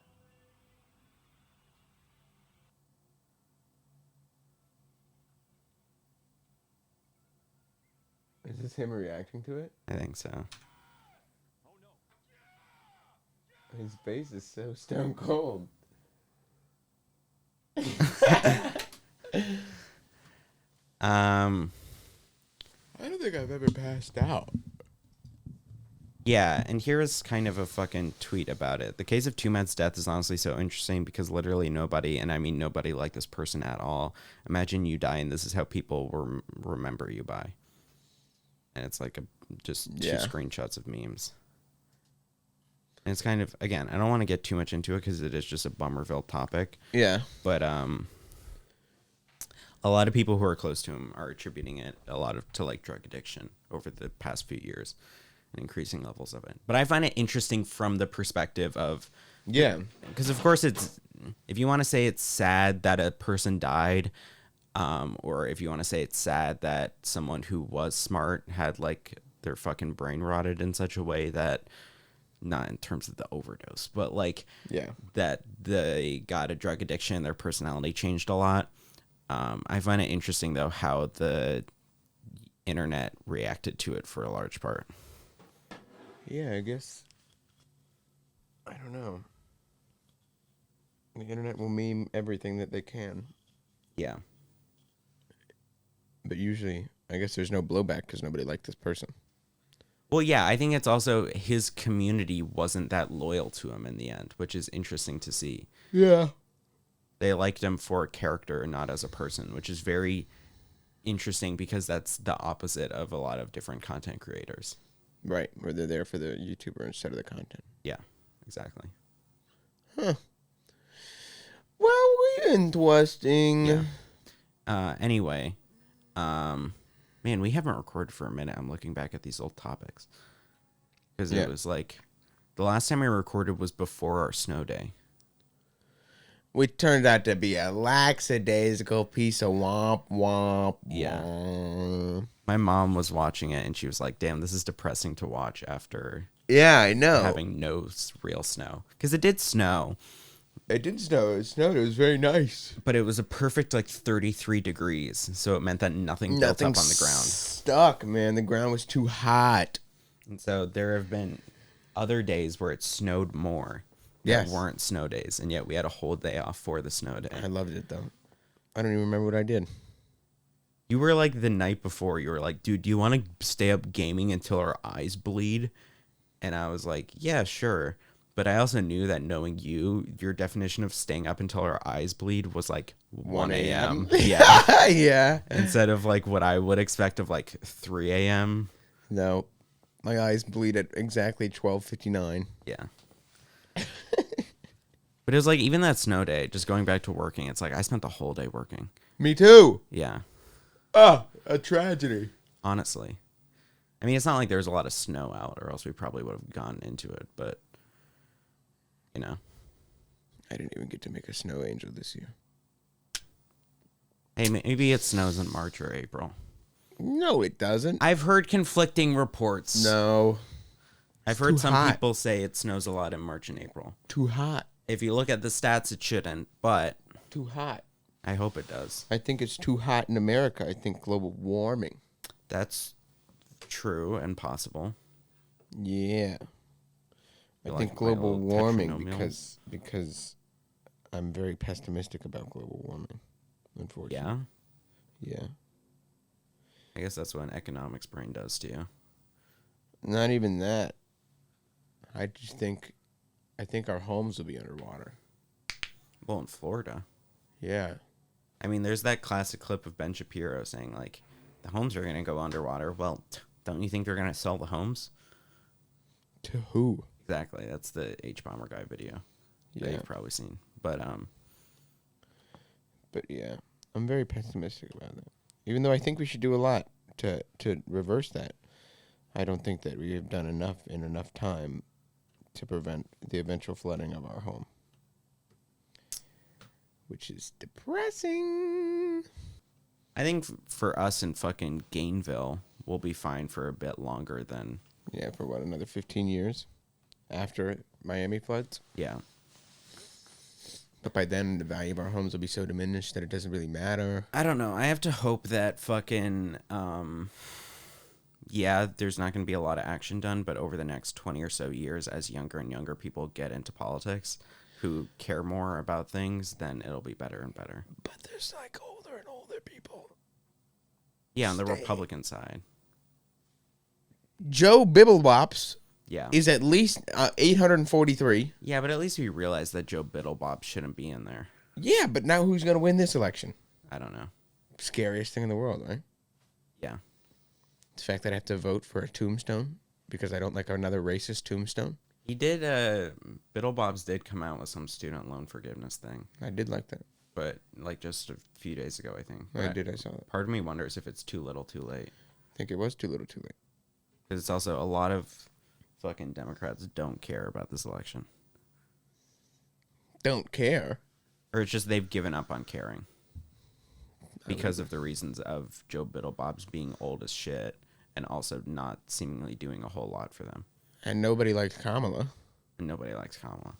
Speaker 3: Is this him reacting to it?
Speaker 1: I think so.
Speaker 3: His face is so stone cold. I don't think I've ever passed out.
Speaker 1: Yeah, and here is kind of a fucking tweet about it. The case of Twomad's death is honestly so interesting because literally nobody, and I mean nobody like this person at all. Imagine you die and this is how people will remember you by. And it's like just two screenshots of memes. And it's kind of, again, I don't want to get too much into it because it is just a Bummerville topic.
Speaker 3: Yeah.
Speaker 1: But a lot of people who are close to him are attributing it a lot of to like drug addiction over the past few years. and increasing levels of it. But I find it interesting from the perspective of,
Speaker 3: Yeah.
Speaker 1: because of course it's, if you want to say it's sad that a person died, or if you want to say it's sad that someone who was smart had like their fucking brain rotted in such a way that, not in terms of the overdose, but like that they got a drug addiction, their personality changed a lot. I find it interesting though how the internet reacted to it for a large part.
Speaker 3: Yeah, I guess. I don't know. The internet will meme everything that they can.
Speaker 1: Yeah.
Speaker 3: But usually, I guess there's no blowback because nobody liked this person.
Speaker 1: Well, yeah, I think it's also his community wasn't that loyal to him in the end, which is interesting to see.
Speaker 3: Yeah.
Speaker 1: They liked him for a character and not as a person, which is very interesting because that's the opposite of a lot of different content creators.
Speaker 3: Right, where they're there for the YouTuber instead of the content.
Speaker 1: Yeah, exactly.
Speaker 3: Huh. Well, interesting.
Speaker 1: Yeah. Anyway, man, we haven't recorded for a minute. I'm looking back at these old topics. Because it was like, the last time we recorded was before our snow day.
Speaker 3: Which turned out to be a lackadaisical piece of womp womp.
Speaker 1: Yeah.
Speaker 3: Womp.
Speaker 1: My mom was watching it and she was like, damn, this is depressing to watch after
Speaker 3: I know.
Speaker 1: having no real snow. Because it did snow.
Speaker 3: It did snow. It snowed. It was very nice.
Speaker 1: But it was a perfect like 33 degrees. So it meant that nothing built up on the ground.
Speaker 3: Stuck, man. The ground was too hot.
Speaker 1: And so there have been other days where it snowed more.
Speaker 3: Yes.
Speaker 1: That weren't snow days. And yet we had a whole day off for the snow day.
Speaker 3: I loved it, though. I don't even remember what I did.
Speaker 1: You were like the night before, you were like, dude, do you want to stay up gaming until our eyes bleed? And I was like, yeah, sure. But I also knew that knowing you, your definition of staying up until our eyes bleed was like 1 a.m. Yeah.
Speaker 3: Yeah.
Speaker 1: Instead of like what I would expect of like 3 a.m.
Speaker 3: No. My eyes bleed at exactly 12:59.
Speaker 1: Yeah. But it was like, even that snow day, just going back to working, it's like I spent the whole day working.
Speaker 3: Me too.
Speaker 1: Yeah.
Speaker 3: Oh, a tragedy.
Speaker 1: Honestly. I mean, it's not like there was a lot of snow out, or else we probably would have gone into it, but, you know.
Speaker 3: I didn't even get to make a snow angel this year.
Speaker 1: Hey, maybe it snows in March or April.
Speaker 3: No, it doesn't.
Speaker 1: I've heard conflicting reports.
Speaker 3: No.
Speaker 1: I've heard some
Speaker 3: hot.
Speaker 1: people say it snows a lot in March and April.
Speaker 3: Too hot.
Speaker 1: If you look at the stats, it shouldn't, but
Speaker 3: Too hot.
Speaker 1: I hope it does.
Speaker 3: I think it's too hot in America. I think global warming.
Speaker 1: That's true and possible.
Speaker 3: Yeah. I
Speaker 1: You
Speaker 3: think
Speaker 1: like my
Speaker 3: global
Speaker 1: old
Speaker 3: warming
Speaker 1: tetronomial?
Speaker 3: because I'm very pessimistic about global warming, unfortunately.
Speaker 1: Yeah?
Speaker 3: Yeah.
Speaker 1: I guess that's what an economics brain does to you.
Speaker 3: Not even that. I think our homes will be underwater.
Speaker 1: Well, in Florida.
Speaker 3: Yeah.
Speaker 1: I mean, there's that classic clip of Ben Shapiro saying, like, the homes are going to go underwater. Well, don't you think they're going to sell the homes?
Speaker 3: To who?
Speaker 1: Exactly. That's the H-Bomber guy video that
Speaker 3: Yeah.
Speaker 1: you've probably seen. But,
Speaker 3: But yeah, I'm very pessimistic about that. Even though I think we should do a lot to reverse that. I don't think that we have done enough in enough time to prevent the eventual flooding of our home. Which is depressing.
Speaker 1: I think for us in fucking Gainville, we'll be fine for a bit longer than...
Speaker 3: Yeah, for what, another 15 years after Miami floods?
Speaker 1: Yeah.
Speaker 3: But by then, the value of our homes will be so diminished that it doesn't really matter.
Speaker 1: I don't know. I have to hope that fucking... yeah, there's not going to be a lot of action done, but over the next 20 or so years, as younger and younger people get into politics who care more about things, then it'll be better and better.
Speaker 3: But there's like older and older people.
Speaker 1: Yeah, on the Republican side.
Speaker 3: Joe Bibblebops
Speaker 1: Yeah.
Speaker 3: is at least 843.
Speaker 1: Yeah, but at least we realize that Joe Biddlebob shouldn't be in there.
Speaker 3: Yeah, but now who's going to win this election?
Speaker 1: I don't know.
Speaker 3: Scariest thing in the world, right?
Speaker 1: Yeah.
Speaker 3: The fact that I have to vote for a tombstone because I don't like another racist tombstone.
Speaker 1: He did, Biddlebobs did come out with some student loan forgiveness thing,
Speaker 3: I did like that.
Speaker 1: but like just a few days ago, I think.
Speaker 3: I saw that.
Speaker 1: Part of me wonders if it's too little too late.
Speaker 3: I think it was too little too late.
Speaker 1: Because it's also a lot of fucking Democrats don't care about this election.
Speaker 3: Don't care.
Speaker 1: Or it's just they've given up on caring. Because of the reasons of Joe Biddlebobs being old as shit and also not seemingly doing a whole lot for them.
Speaker 3: And nobody likes Kamala.
Speaker 1: And nobody likes Kamala.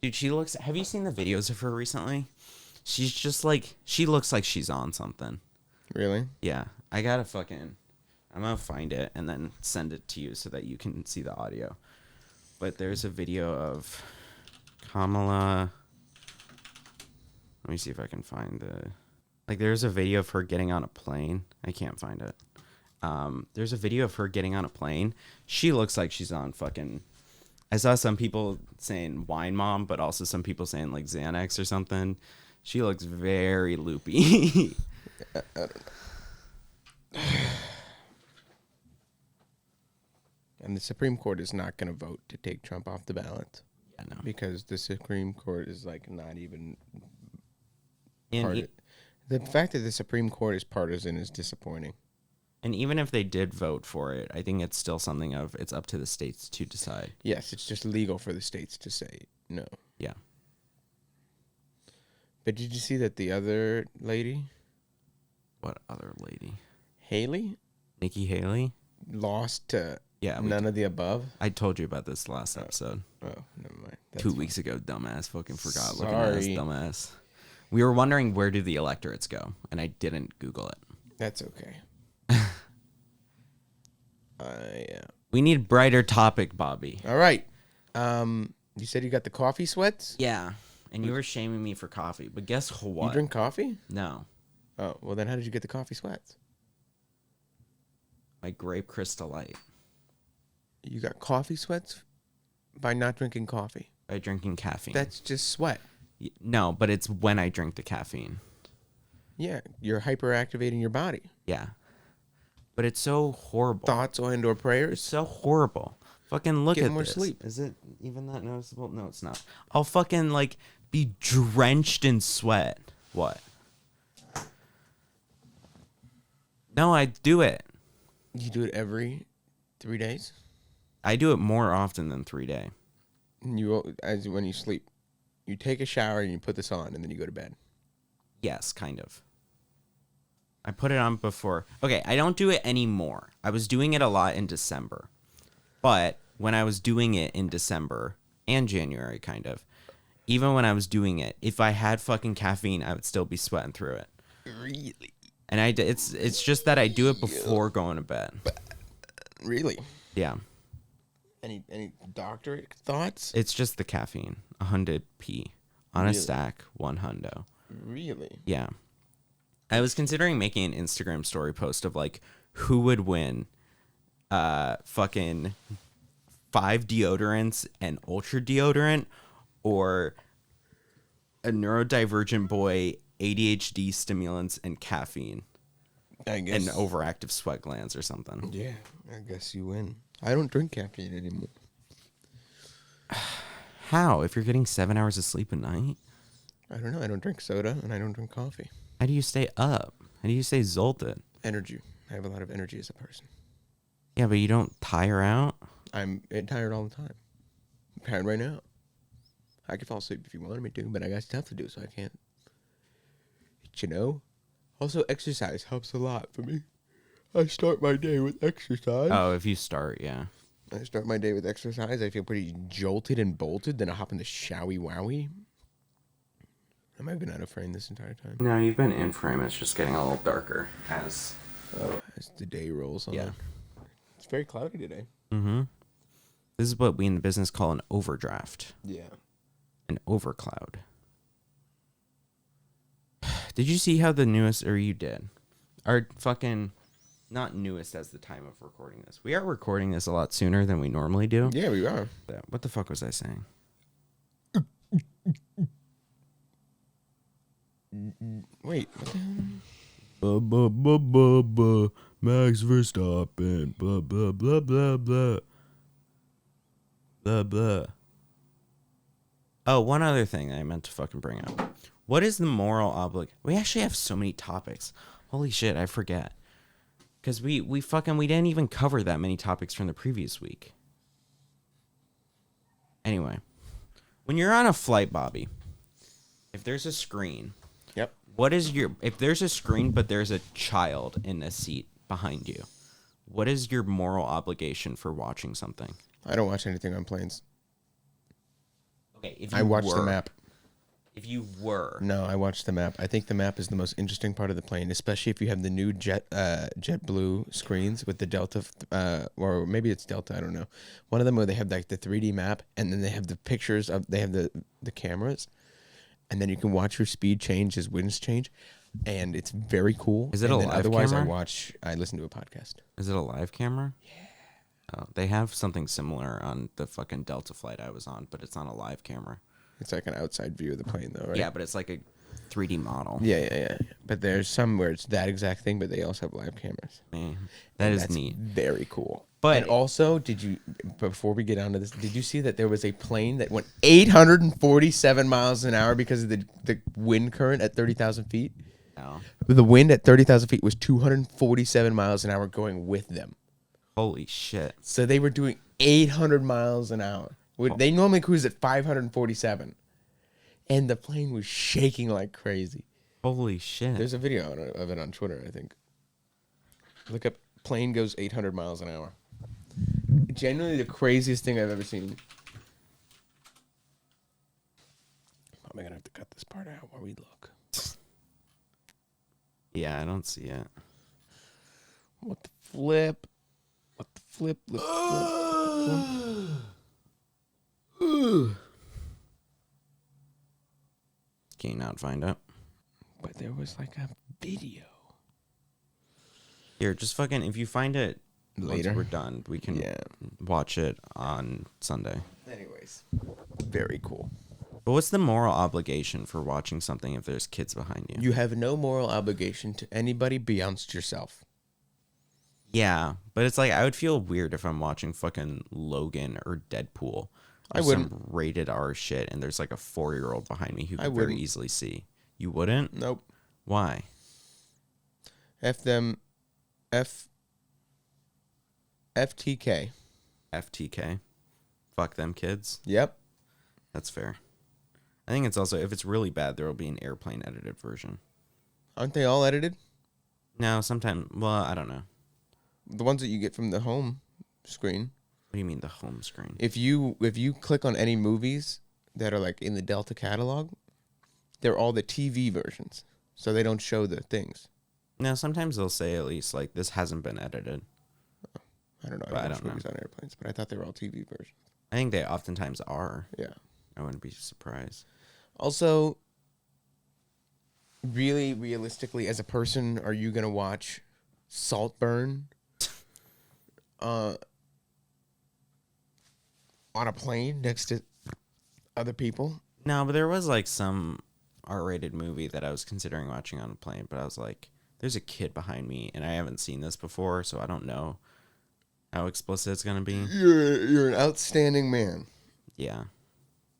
Speaker 1: Dude, have you seen the videos of her recently? She's just like, she looks like she's on something.
Speaker 3: Really?
Speaker 1: Yeah. I'm going to find it and then send it to you so that you can see the audio. But there's a video of Kamala. Let me see if I can find the... Like, there's a video of her getting on a plane. I can't find it. There's a video of her getting on a plane. She looks like she's on fucking... I saw some people saying wine mom, but also some people saying, like, Xanax or something. She looks very loopy.
Speaker 3: I don't know. And the Supreme Court is not going to vote to take Trump off the ballot.
Speaker 1: Yeah, no.
Speaker 3: Because the Supreme Court is, like, not even...
Speaker 1: And
Speaker 3: The fact that the Supreme Court is partisan is disappointing.
Speaker 1: And even if they did vote for it, I think it's still something of it's up to the states to decide.
Speaker 3: Yes, it's just legal for the states to say no.
Speaker 1: Yeah.
Speaker 3: But did you see that the other lady,
Speaker 1: What other lady?
Speaker 3: Haley,
Speaker 1: Nikki Haley?
Speaker 3: lost to
Speaker 1: Yeah.
Speaker 3: none of the above?
Speaker 1: I told you about this last episode.
Speaker 3: Oh, never mind. That's
Speaker 1: 2
Speaker 3: fine.
Speaker 1: weeks ago, dumbass. Fucking forgot. Looking
Speaker 3: Sorry.
Speaker 1: at this, dumbass. We were wondering where do the electorates go, and I didn't Google it.
Speaker 3: That's okay. Yeah.
Speaker 1: We need brighter topic, Bobby.
Speaker 3: All right. You said you got the coffee sweats?
Speaker 1: Yeah. And you were shaming me for coffee, but guess what?
Speaker 3: You drink coffee?
Speaker 1: No.
Speaker 3: Oh, well then how did you get the coffee sweats?
Speaker 1: My grape Crystal Light.
Speaker 3: You got coffee sweats by not drinking coffee.
Speaker 1: By drinking caffeine.
Speaker 3: That's just sweat.
Speaker 1: No, but it's when I drink the caffeine.
Speaker 3: Yeah, you're hyperactivating your body.
Speaker 1: Yeah. But it's so horrible.
Speaker 3: Thoughts and or
Speaker 1: It's
Speaker 3: prayers?
Speaker 1: so horrible. Fucking look
Speaker 3: Get
Speaker 1: at
Speaker 3: more
Speaker 1: this.
Speaker 3: sleep.
Speaker 1: Is it even that noticeable? No, it's not. I'll fucking like be drenched in sweat. What? No, I do it.
Speaker 3: You do it every 3 days?
Speaker 1: I do it more often than 3 days.
Speaker 3: When you sleep. You take a shower and you put this on and then you go to bed.
Speaker 1: Yes, kind of. I put it on before. Okay, I don't do it anymore. I was doing it a lot in December. But when I was doing it in December and January, kind of, even when I was doing it, if I had fucking caffeine, I would still be sweating through it.
Speaker 3: Really?
Speaker 1: And it's just that I do it before going to bed.
Speaker 3: Really?
Speaker 1: Yeah.
Speaker 3: Any doctorate thoughts?
Speaker 1: It's just the caffeine. 100p on a
Speaker 3: Really?
Speaker 1: stack, 100.
Speaker 3: Really?
Speaker 1: Yeah. I was considering making an Instagram story post of like who would win fucking 5 deodorants and ultra deodorant or a neurodivergent boy, ADHD stimulants and caffeine
Speaker 3: I guess.
Speaker 1: and overactive sweat glands or something.
Speaker 3: Yeah, I guess you win. I don't drink caffeine anymore.
Speaker 1: How? If you're getting 7 hours of sleep a night?
Speaker 3: I don't know. I don't drink soda and I don't drink coffee.
Speaker 1: How do you stay up? How do you stay zolted?
Speaker 3: Energy. I have a lot of energy as a person.
Speaker 1: Yeah, but you don't tire out?
Speaker 3: I'm tired all the time. I'm tired right now. I could fall asleep if you wanted me to, but I got stuff to do, so I can't. You know? Also, exercise helps a lot for me. I start my day with exercise.
Speaker 1: Oh, if you start, yeah.
Speaker 3: I start my day with exercise. I feel pretty jolted and bolted. Then I hop in the showy wowie. Am I been out of frame this entire time?
Speaker 1: No, you've been in frame. It's just getting a little darker as
Speaker 3: As the day rolls on.
Speaker 1: Yeah.
Speaker 3: It's very cloudy today.
Speaker 1: Mm-hmm. This is what we in the business call an overdraft.
Speaker 3: Yeah.
Speaker 1: An overcloud. Did you see how the newest, or you did? Our fucking, not newest as the time of recording this. We are recording this a lot sooner than we normally do.
Speaker 3: Yeah, we are.
Speaker 1: What the fuck was I saying?
Speaker 3: Wait. What the hell?
Speaker 1: Max Verstappen. Blah, blah, blah, blah, blah. Blah, blah. Oh, one other thing I meant to fucking bring up. What is the moral We actually have so many topics. Holy shit, I forget. Because we didn't even cover that many topics from the previous week. Anyway, when you're on a flight, Bobby, if there's a screen,
Speaker 3: Yep.
Speaker 1: if there's a screen but there's a child in a seat behind you, what is your moral obligation for watching something?
Speaker 3: I don't watch anything on planes.
Speaker 1: Okay, if
Speaker 3: I watch the map.
Speaker 1: If you were.
Speaker 3: No, I watch the map. I think the map is the most interesting part of the plane, especially if you have the new JetBlue screens with the Delta, or maybe it's Delta, I don't know. One of them where they have like the 3D map, and then they have the pictures of, they have the cameras, and then you can watch your speed change as winds change, and it's very cool.
Speaker 1: Is it
Speaker 3: and
Speaker 1: a
Speaker 3: then
Speaker 1: live
Speaker 3: otherwise
Speaker 1: camera?
Speaker 3: I listen to a podcast.
Speaker 1: Is it a live camera? Yeah. Oh, they have something similar on the fucking Delta flight I was on, but it's not a live camera.
Speaker 3: It's like an outside view of the plane, though, right?
Speaker 1: Yeah, but it's like a 3D model.
Speaker 3: Yeah. But there's some where it's that exact thing, but they also have live cameras.
Speaker 1: Man, that is
Speaker 3: That's
Speaker 1: neat.
Speaker 3: Very cool.
Speaker 1: But-
Speaker 3: and also, before we get onto this, did you see that there was a plane that went 847 miles an hour because of the wind current at 30,000 feet?
Speaker 1: No.
Speaker 3: The wind at 30,000 feet was 247 miles an hour going with them.
Speaker 1: Holy shit.
Speaker 3: So they were doing 800 miles an hour. They normally cruise at 547. And the plane was shaking like crazy.
Speaker 1: Holy shit.
Speaker 3: There's a video of it on Twitter, I think. Look up, plane goes 800 miles an hour. Genuinely the craziest thing I've ever seen. I'm going to have to cut this part out while we look.
Speaker 1: Yeah, I don't see it.
Speaker 3: What the flip? What the flip?
Speaker 1: Can you not find it?
Speaker 3: But there was like a video.
Speaker 1: Here, just fucking, if you find it
Speaker 3: Later?
Speaker 1: once we're done, we can watch it on Sunday.
Speaker 3: Anyways, very cool.
Speaker 1: But what's the moral obligation for watching something if there's kids behind you?
Speaker 3: You have no moral obligation to anybody beyond yourself.
Speaker 1: Yeah, but it's like I would feel weird if I'm watching fucking Logan or Deadpool.
Speaker 3: I
Speaker 1: Or
Speaker 3: wouldn't.
Speaker 1: some rated R shit, and there's like a 4-year-old behind me who
Speaker 3: I
Speaker 1: could very
Speaker 3: wouldn't.
Speaker 1: easily see. You wouldn't?
Speaker 3: Nope.
Speaker 1: Why?
Speaker 3: F them. FTK.
Speaker 1: FTK. Fuck them kids.
Speaker 3: Yep.
Speaker 1: That's fair. I think it's also, if it's really bad, there will be an airplane edited version.
Speaker 3: Aren't they all edited?
Speaker 1: No, sometimes, well, I don't know.
Speaker 3: The ones that you get from the home screen.
Speaker 1: What do you mean the home screen?
Speaker 3: If you click on any movies that are like in the Delta catalog, they're all the TV versions. So they don't show the things.
Speaker 1: No, sometimes they'll say at least like this hasn't been edited.
Speaker 3: I don't know.
Speaker 1: But I
Speaker 3: I watch
Speaker 1: don't know.
Speaker 3: movies on airplanes, but I thought they were all TV versions.
Speaker 1: I think they oftentimes are.
Speaker 3: Yeah.
Speaker 1: I wouldn't be surprised.
Speaker 3: Also, really realistically, as a person, are you gonna watch Saltburn on a plane next to other people?
Speaker 1: No, but there was like some R-rated movie that I was considering watching on a plane, but I was like, there's a kid behind me, and I haven't seen this before, so I don't know how explicit it's gonna be.
Speaker 3: You're an outstanding man.
Speaker 1: Yeah,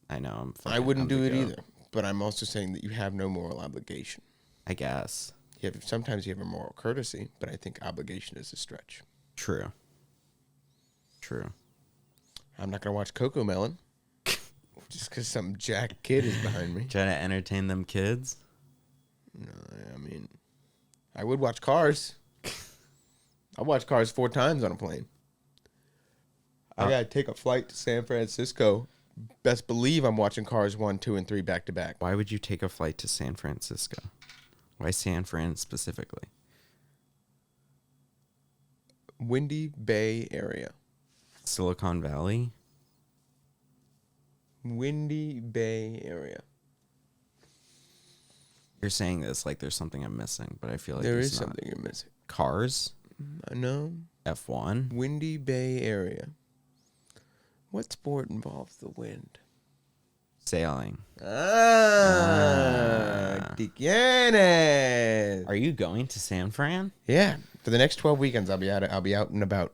Speaker 1: I know.
Speaker 3: I wouldn't do it either, but I'm also saying that you have no moral obligation.
Speaker 1: I guess.
Speaker 3: Sometimes you have a moral courtesy, but I think obligation is a stretch.
Speaker 1: True.
Speaker 3: I'm not gonna watch Coco Melon just because some jack kid is behind me.
Speaker 1: Try to entertain them kids.
Speaker 3: No, I mean, I would watch Cars. I watched Cars 4 times on a plane. I gotta take a flight to San Francisco. Best believe I'm watching Cars 1, 2, and 3 back to back.
Speaker 1: Why would you take a flight to San Francisco? Why San Fran specifically?
Speaker 3: Windy Bay area.
Speaker 1: Silicon Valley?
Speaker 3: Windy Bay area.
Speaker 1: You're saying this like there's something I'm missing, but I feel like
Speaker 3: There
Speaker 1: there's
Speaker 3: is
Speaker 1: not.
Speaker 3: something you're missing.
Speaker 1: Cars?
Speaker 3: No.
Speaker 1: F1?
Speaker 3: Windy Bay area. What sport involves the wind?
Speaker 1: Sailing.
Speaker 3: Tiquienes.
Speaker 1: Are you going to San Fran?
Speaker 3: Yeah, for the next 12 weekends, I'll be out and about.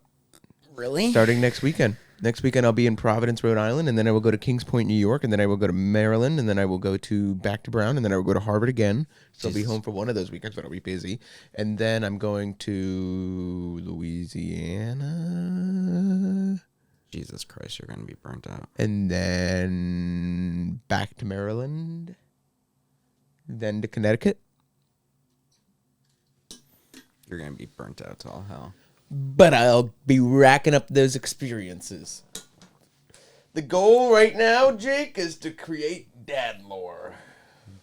Speaker 1: Really?
Speaker 3: Starting next weekend. Next weekend, I'll be in Providence, Rhode Island, and then I will go to Kings Point, New York, and then I will go to Maryland, and then I will go back to Brown, and then I will go to Harvard again. So I'll be home for one of those weekends, but I'll be busy. And then I'm going to Louisiana.
Speaker 1: Jesus Christ, you're gonna be burnt out.
Speaker 3: And then back to Maryland. Then to Connecticut.
Speaker 1: You're gonna be burnt out to all hell.
Speaker 3: But I'll be racking up those experiences. The goal right now, Jake, is to create dad lore.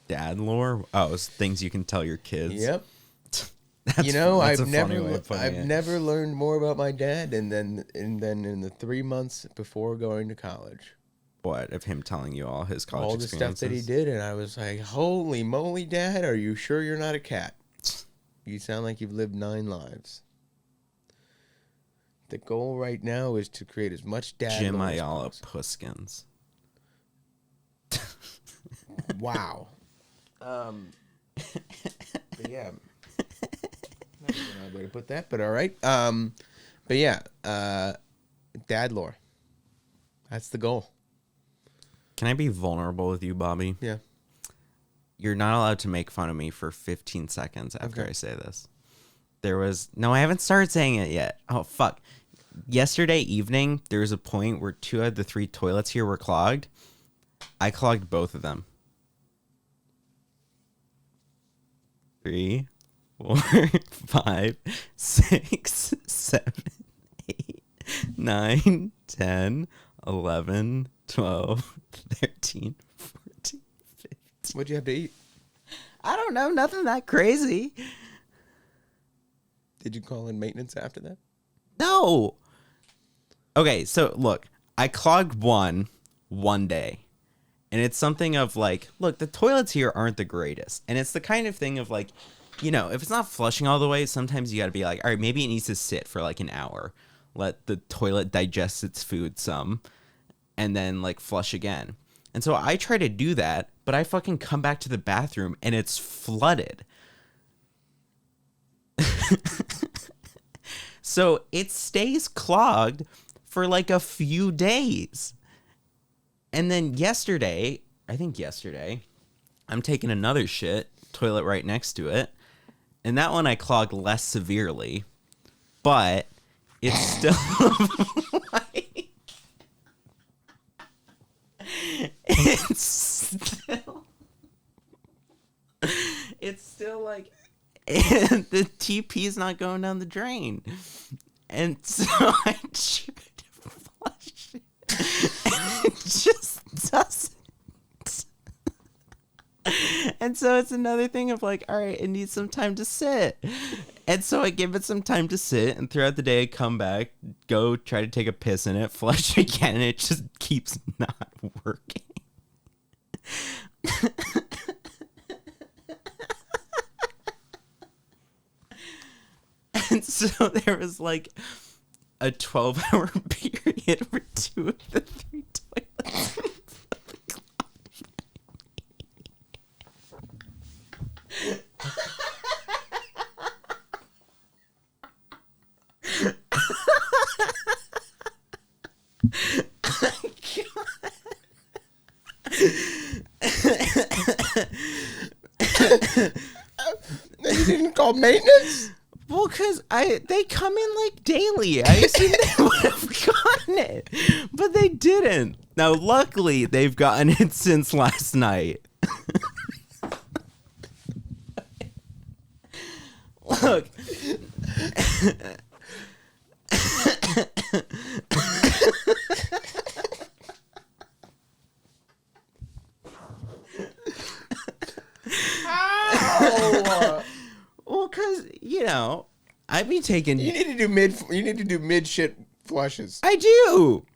Speaker 1: Dad lore? Oh, it's things you can tell your kids.
Speaker 3: Yep.
Speaker 1: That's,
Speaker 3: You know,
Speaker 1: that's
Speaker 3: I've
Speaker 1: a funny way of putting
Speaker 3: I've
Speaker 1: it.
Speaker 3: never learned more about my dad, and then in the 3 months before going to college,
Speaker 1: What, of him telling you all his college
Speaker 3: all the stuff that he did, and I was like, "Holy moly, Dad! Are you sure you're not a cat? You sound like you've lived 9 lives." The goal right now is to create as much dad.
Speaker 1: Jim
Speaker 3: lore as
Speaker 1: Ayala
Speaker 3: possible.
Speaker 1: Puskins.
Speaker 3: Wow. But yeah. Not an odd way to put that, but all right. But yeah, dad lore. That's the goal.
Speaker 1: Can I be vulnerable with you, Bobby?
Speaker 3: Yeah.
Speaker 1: You're not allowed to make fun of me for 15 seconds after
Speaker 3: Okay.
Speaker 1: I say this. No, I haven't started saying it yet. Oh, fuck. Yesterday evening, there was a point where 2 out of the 3 toilets here were clogged. I clogged both of them. 3, 4, 5, 6, 7, 8, 9, 10, 11, 12, 13, 14, 15.
Speaker 3: What'd you have to eat?
Speaker 1: I don't know, nothing that crazy.
Speaker 3: Did you call in maintenance after that?
Speaker 1: No. Okay, so look, I clogged one day. And it's something of like, look, the toilets here aren't the greatest. And it's the kind of thing of like, you know, if it's not flushing all the way, sometimes you got to be like, all right, maybe it needs to sit for like an hour. Let the toilet digest its food some. And then like flush again. And so I try to do that, but I fucking come back to the bathroom and it's flooded. So it stays clogged for like a few days. And then yesterday, I'm taking another shit, toilet right next to it. And that one I clogged less severely. But it's still like, it's still like, and the TP is not going down the drain. And so I tried to flush it. And it just doesn't. And so it's another thing of like, all right, it needs some time to sit. And so I give it some time to sit. And throughout the day, I come back, go try to take a piss in it, flush it again, and it just keeps not working. And so there was like a 12-hour period for 2 of the 3 toilets.
Speaker 3: You didn't call maintenance?
Speaker 1: Well, because they come in like daily. I assume they would have gotten it, but they didn't. Now, luckily, they've gotten it since last night. Look. Well, because, you know, I be taking...
Speaker 3: You need to do mid shit flushes.
Speaker 1: I do!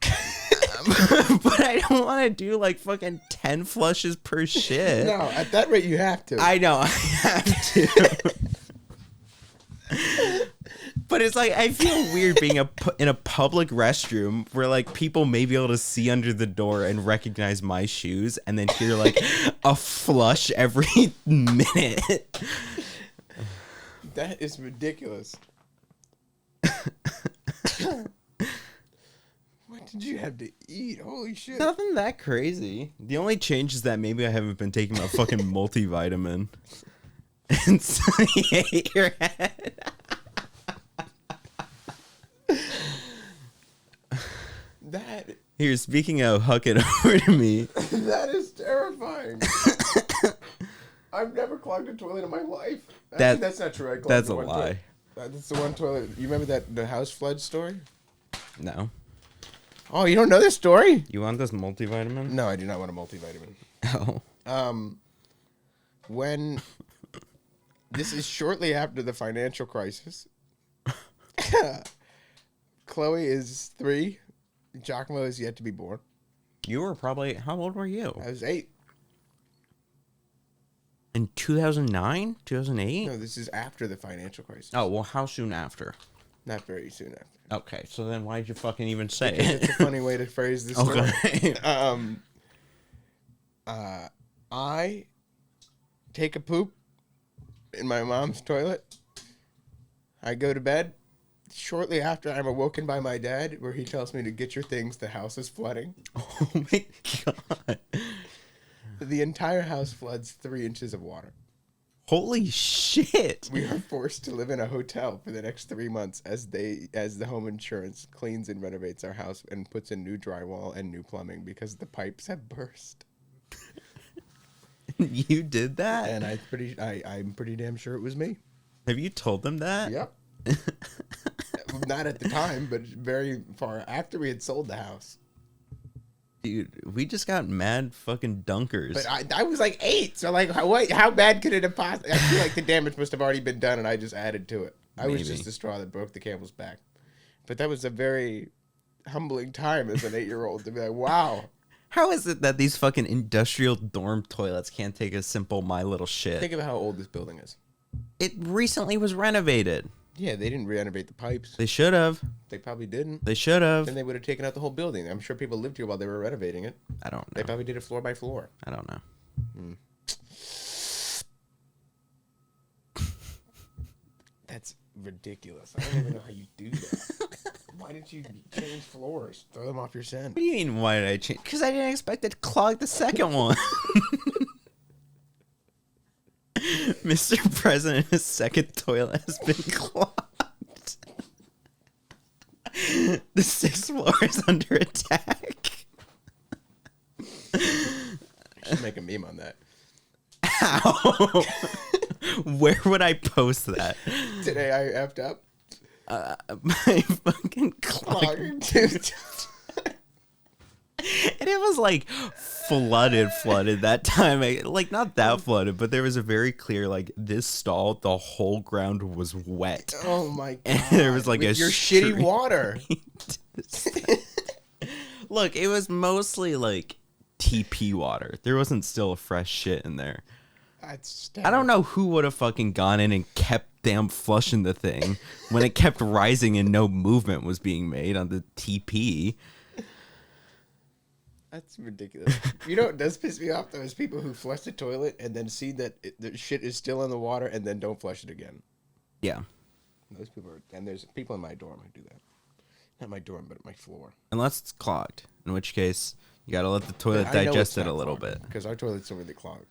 Speaker 1: But I don't want to do, like, fucking 10 flushes per shit.
Speaker 3: No, at that rate, you have to.
Speaker 1: I know, I have to. But it's like, I feel weird being in a public restroom where, like, people may be able to see under the door and recognize my shoes and then hear, like, a flush every minute.
Speaker 3: That is ridiculous. What did you have to eat? Holy shit.
Speaker 1: Nothing that crazy. The only change is that maybe I haven't been taking my fucking multivitamin. And so you hit your head.
Speaker 3: That
Speaker 1: Here, speaking of, huck it over to me.
Speaker 3: that is terrifying. I've never clogged a toilet in my life.
Speaker 1: That-
Speaker 3: That's not true. I clogged
Speaker 1: That's a
Speaker 3: one
Speaker 1: lie.
Speaker 3: toilet. That's the one toilet. You remember the house flood story?
Speaker 1: No.
Speaker 3: Oh, you don't know this story?
Speaker 1: You want this multivitamin?
Speaker 3: No, I do not want a multivitamin.
Speaker 1: Oh.
Speaker 3: When this is shortly after the financial crisis. Chloe is 3. Giacomo is yet to be born.
Speaker 1: You were probably, how old were you?
Speaker 3: I was 8.
Speaker 1: In 2009? 2008?
Speaker 3: No, this is after the financial crisis.
Speaker 1: Oh, well, how soon after?
Speaker 3: Not very soon after.
Speaker 1: Okay, so then why'd you fucking even say
Speaker 3: It's
Speaker 1: it?
Speaker 3: a funny way to phrase the story.
Speaker 1: Okay.
Speaker 3: I take a poop in my mom's toilet. I go to bed. Shortly after, I'm awoken by my dad, where he tells me to get your things. The house is flooding.
Speaker 1: Oh my God.
Speaker 3: The entire house floods 3 inches of water.
Speaker 1: Holy shit.
Speaker 3: We are forced to live in a hotel for the next 3 months as the home insurance cleans and renovates our house and puts in new drywall and new plumbing because the pipes have burst.
Speaker 1: You did that?
Speaker 3: And I'm pretty damn sure it was me.
Speaker 1: Have you told them that?
Speaker 3: Yep. Not at the time, but very far after we had sold the house.
Speaker 1: Dude, we just got mad fucking dunkers.
Speaker 3: But I was like 8, so like how bad could it have possibly? I feel like the damage must have already been done, and I just added to it. I was
Speaker 1: Maybe.
Speaker 3: just the straw that broke the camel's back. But that was a very humbling time as an 8-year-old to be like, wow.
Speaker 1: How is it that these fucking industrial dorm toilets can't take a simple My Little shit?
Speaker 3: Think of how old this building is.
Speaker 1: It recently was renovated.
Speaker 3: Yeah, they didn't renovate the pipes.
Speaker 1: They should have.
Speaker 3: They probably didn't.
Speaker 1: They should have.
Speaker 3: Then they would have taken out the whole building. I'm sure people lived here while they were renovating it.
Speaker 1: I don't
Speaker 3: They
Speaker 1: know.
Speaker 3: probably did it floor by floor.
Speaker 1: I don't know.
Speaker 3: That's ridiculous. I don't even know how you do that. Why didn't you change floors? Throw them off your scent.
Speaker 1: What do you mean, why did I change? Because I didn't expect it to clog the second one. Mr. President, his second toilet has been clogged. The 6th floor is under attack.
Speaker 3: I should make a meme on that.
Speaker 1: How? Where would I post that?
Speaker 3: Today I effed up.
Speaker 1: My fucking clogged.
Speaker 3: Dude.
Speaker 1: And it was like flooded that time. Like not that flooded, but there was a very clear, like this stall, the whole ground was wet.
Speaker 3: Oh my god.
Speaker 1: And there was like
Speaker 3: With
Speaker 1: a
Speaker 3: your shitty
Speaker 1: street.
Speaker 3: water.
Speaker 1: Look, it was mostly like TP water. There wasn't still a fresh shit in there. I don't know who would have fucking gone in and kept damn flushing the thing when it kept rising and no movement was being made on the TP.
Speaker 3: That's ridiculous. You know what does piss me off though is people who flush the toilet and then see that the shit is still in the water and then don't flush it again.
Speaker 1: Yeah.
Speaker 3: Those people are, and there's people in my dorm who do that. Not my dorm, but my floor.
Speaker 1: Unless it's clogged, in which case you gotta let the toilet digest it a little bit.
Speaker 3: Because our toilets are really clogged.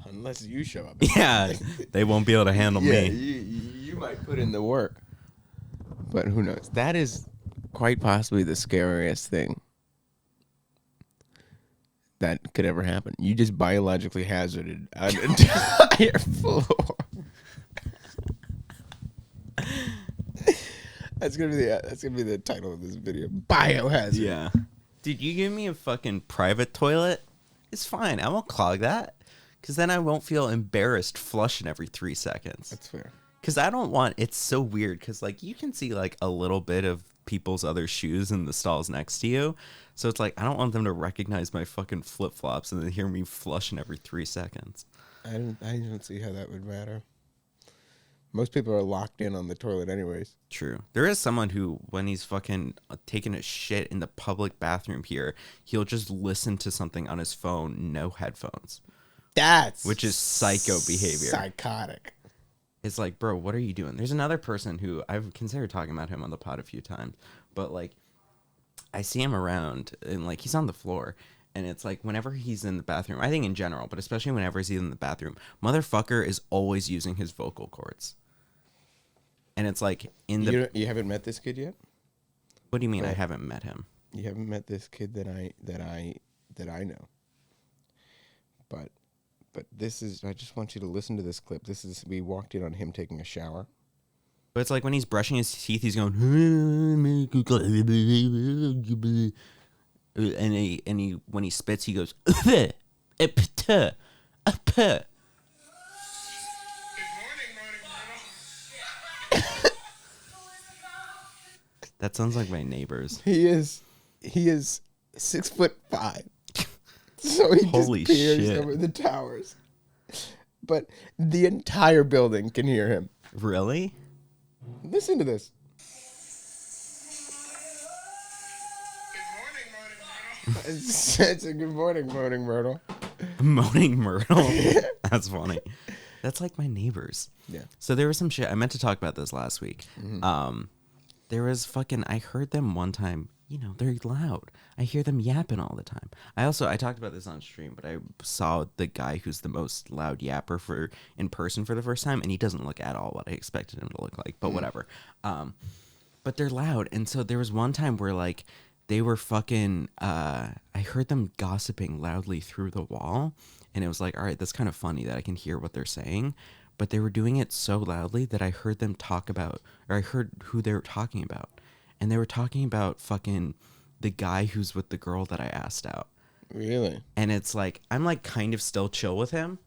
Speaker 3: Unless you show up.
Speaker 1: Yeah, they won't be able to handle
Speaker 3: Yeah,
Speaker 1: me.
Speaker 3: you might put in the work. But who knows? That is quite possibly the scariest thing that could ever happen. You just biologically hazarded an entire floor. That's gonna be the title of this video. Biohazard.
Speaker 1: Yeah. Dude, you give me a fucking private toilet, it's fine. I won't clog that. Because then I won't feel embarrassed flushing every 3 seconds.
Speaker 3: That's fair.
Speaker 1: Because I don't want, it's so weird. Because like you can see like a little bit of people's other shoes in the stalls next to you. So it's like, I don't want them to recognize my fucking flip-flops and then hear me flushing every 3 seconds.
Speaker 3: I don't see how that would matter. Most people are locked in on the toilet anyways.
Speaker 1: True. There is someone who, when he's fucking taking a shit in the public bathroom here, he'll just listen to something on his phone, no headphones. Which is psycho behavior.
Speaker 3: Psychotic.
Speaker 1: It's like, bro, what are you doing? There's another person who I've considered talking about him on the pod a few times, but like I see him around and like he's on the floor and it's like whenever he's in the bathroom, I think in general, but especially whenever he's in the bathroom, motherfucker is always using his vocal cords. And it's like
Speaker 3: You haven't met this kid yet?
Speaker 1: What do you mean? I
Speaker 3: But-
Speaker 1: haven't met him.
Speaker 3: You haven't met this kid that I know. But this is. I just want you to listen to this clip. We walked in on him taking a shower.
Speaker 1: But it's like when he's brushing his teeth, he's going, and he when he spits, he goes, That sounds like my neighbors.
Speaker 3: He is 6'5", so he
Speaker 1: Holy
Speaker 3: just peers
Speaker 1: shit.
Speaker 3: over the towers. But the entire building can hear him.
Speaker 1: Really?
Speaker 3: Listen to this. It's a good morning, moaning Myrtle.
Speaker 1: Moaning Myrtle. That's funny. That's like my neighbors.
Speaker 3: Yeah.
Speaker 1: So there was some shit. I meant to talk about this last week. There was I heard them one time. You know, they're loud. I hear them yapping all the time. I talked about this on stream, but I saw the guy who's the most loud yapper in person for the first time, and he doesn't look at all what I expected him to look like, but whatever. But they're loud. And so there was one time where like they were fucking, I heard them gossiping loudly through the wall, and it was like, all right, that's kind of funny that I can hear what they're saying. But they were doing it so loudly that I heard them I heard who they were talking about. And they were talking about fucking the guy who's with the girl that I asked out.
Speaker 3: Really?
Speaker 1: And it's like, I'm like kind of still chill with him.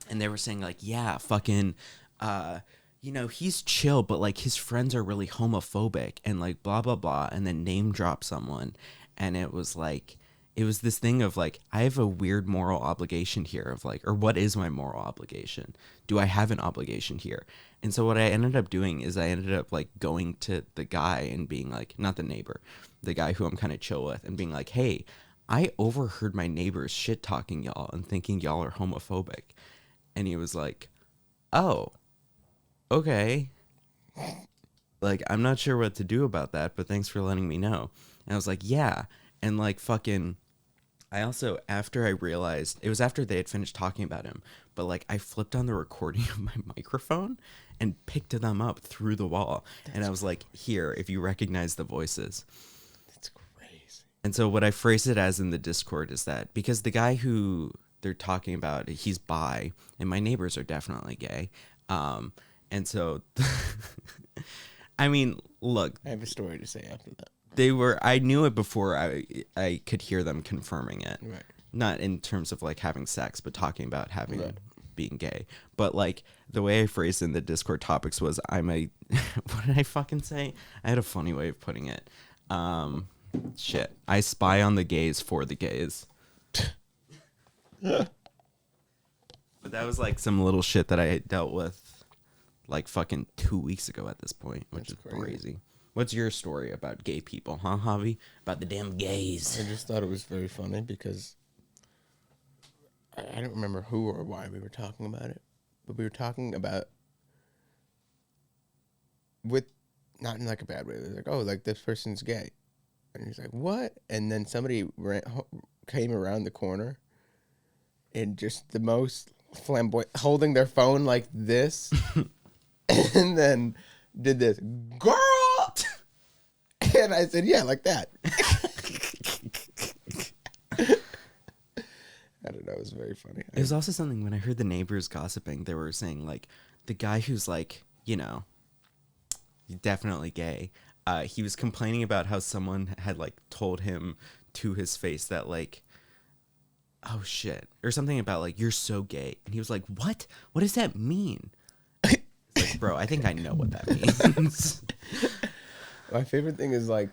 Speaker 1: And they were saying like, yeah, fucking, you know, he's chill, but like his friends are really homophobic and like blah, blah, blah. And then name drop someone. And it was like, it was this thing of like, I have a weird moral obligation here of like, or what is my moral obligation? Do I have an obligation here? And so what I ended up doing is I ended up like going to the guy and being like, not the neighbor, the guy who I'm kind of chill with, and being like, hey, I overheard my neighbors shit talking y'all and thinking y'all are homophobic. And he was like, oh, okay. Like, I'm not sure what to do about that, but thanks for letting me know. And I was like, yeah. And like fucking, I also, after I realized, it was after they had finished talking about him, but like I flipped on the recording of my microphone and picked them up through the wall. And I was like, here, if you recognize the voices.
Speaker 3: That's crazy.
Speaker 1: And so what I phrased it as in the Discord is that because the guy who they're talking about, he's bi, and my neighbors are definitely gay. And so, I mean, look.
Speaker 3: I have a story to say after that.
Speaker 1: I knew it before I could hear them confirming it.
Speaker 3: Right.
Speaker 1: Not in terms of like having sex, but talking about
Speaker 3: Right.
Speaker 1: being gay. But like the way I phrased in the Discord topics was what did I fucking say? I had a funny way of putting it. Shit. I spy on the gays for the gays. But that was like some little shit that I dealt with like fucking 2 weeks ago at this point, which
Speaker 3: That's
Speaker 1: is
Speaker 3: crazy.
Speaker 1: crazy. What's your story about gay people, huh, Javi? About the damn gays.
Speaker 3: I just thought it was very funny because I don't remember who or why we were talking about it, but we were talking about not in like a bad way. They're like, oh, like this person's gay, and he's like, what? And then somebody came around the corner, and just the most flamboyant, holding their phone like this, and then did this, girl. And I said, yeah, like that. I don't know. It was very funny.
Speaker 1: It was also something when I heard the neighbors gossiping, they were saying like the guy who's like, you know, definitely gay. He was complaining about how someone had like told him to his face that like, oh shit, or something about like, you're so gay. And he was like, what? What does that mean? It's like, bro, I think I know what that means.
Speaker 3: My favorite thing is like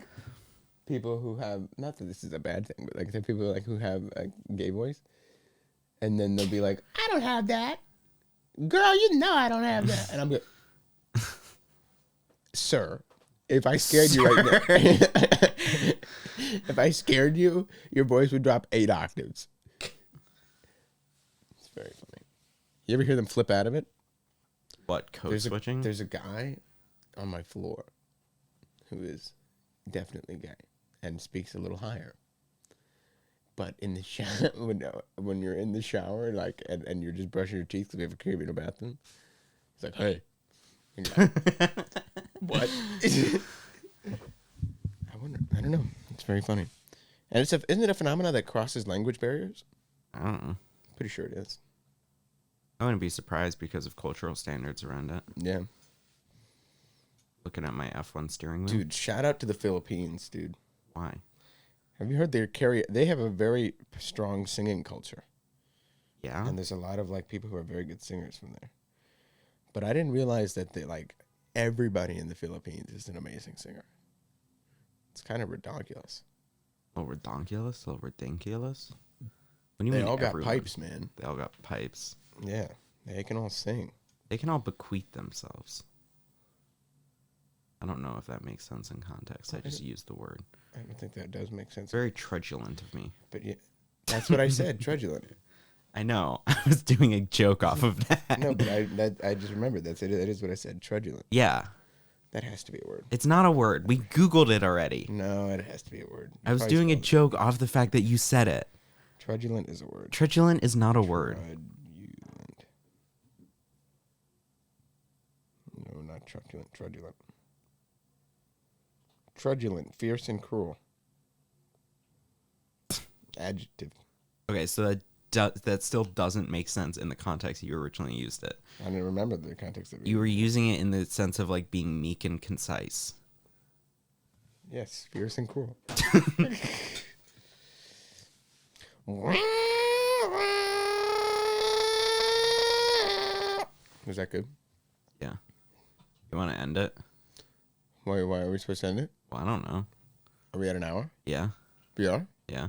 Speaker 3: people who have, not that this is a bad thing, but like the people like who have a gay voice, and then they'll be like, I don't have that, girl, you know I don't have that, and I'm like, sir, if I scared you right now, if I scared you, your voice would drop 8 octaves. It's very funny. You ever hear them flip out of it?
Speaker 1: What, code switching?
Speaker 3: There's a guy on my floor who is definitely gay and speaks a little higher. But in the shower, when you're in the shower, like, and you're just brushing your teeth because we have a Caribbean bathroom, it's like, hey. And you're like, what? I don't know. It's very funny. And isn't it a phenomenon that crosses language barriers?
Speaker 1: I don't know.
Speaker 3: Pretty sure it is.
Speaker 1: I wouldn't be surprised because of cultural standards around it.
Speaker 3: Yeah.
Speaker 1: Looking at my F1 steering wheel.
Speaker 3: Dude, shout out to the Philippines, dude.
Speaker 1: Why?
Speaker 3: Have you heard they have a very strong singing culture.
Speaker 1: Yeah.
Speaker 3: And there's a lot of like people who are very good singers from there. But I didn't realize that everybody in the Philippines is an amazing singer. It's kind of ridiculous.
Speaker 1: Oh, redonkulous? Oh, redonkulous? What do you
Speaker 3: They
Speaker 1: mean
Speaker 3: all got
Speaker 1: everyone?
Speaker 3: pipes, man.
Speaker 1: They all got pipes.
Speaker 3: Yeah. They can all sing.
Speaker 1: They can all bequeath themselves. I don't know if that makes sense in context. I just used the word.
Speaker 3: I don't think that does make sense.
Speaker 1: Very trudgulent of me.
Speaker 3: But yeah, that's what I said, trudgulent.
Speaker 1: I know. I was doing a joke off of that.
Speaker 3: No, but I just remembered that is what I said, trudgulent.
Speaker 1: Yeah.
Speaker 3: That has to be a word.
Speaker 1: It's not a word. We Googled it already.
Speaker 3: No, it has to be a word.
Speaker 1: I was doing a joke off the fact that you said it.
Speaker 3: Trudgulent is a word.
Speaker 1: Trudgulent is not a word.
Speaker 3: Trudgulent. No, not truculent. Trudgulent. Trudgulent, fierce and cruel. Adjective.
Speaker 1: Okay, so that still doesn't make sense in the context you originally used it.
Speaker 3: I didn't remember the context of it.
Speaker 1: You were using it in the sense of like being meek and concise.
Speaker 3: Yes, fierce and cruel. Was that good?
Speaker 1: Yeah. You want to end it?
Speaker 3: Why are we supposed to end it?
Speaker 1: Well, I don't know.
Speaker 3: Are we at an hour?
Speaker 1: Yeah.
Speaker 3: We are?
Speaker 1: Yeah.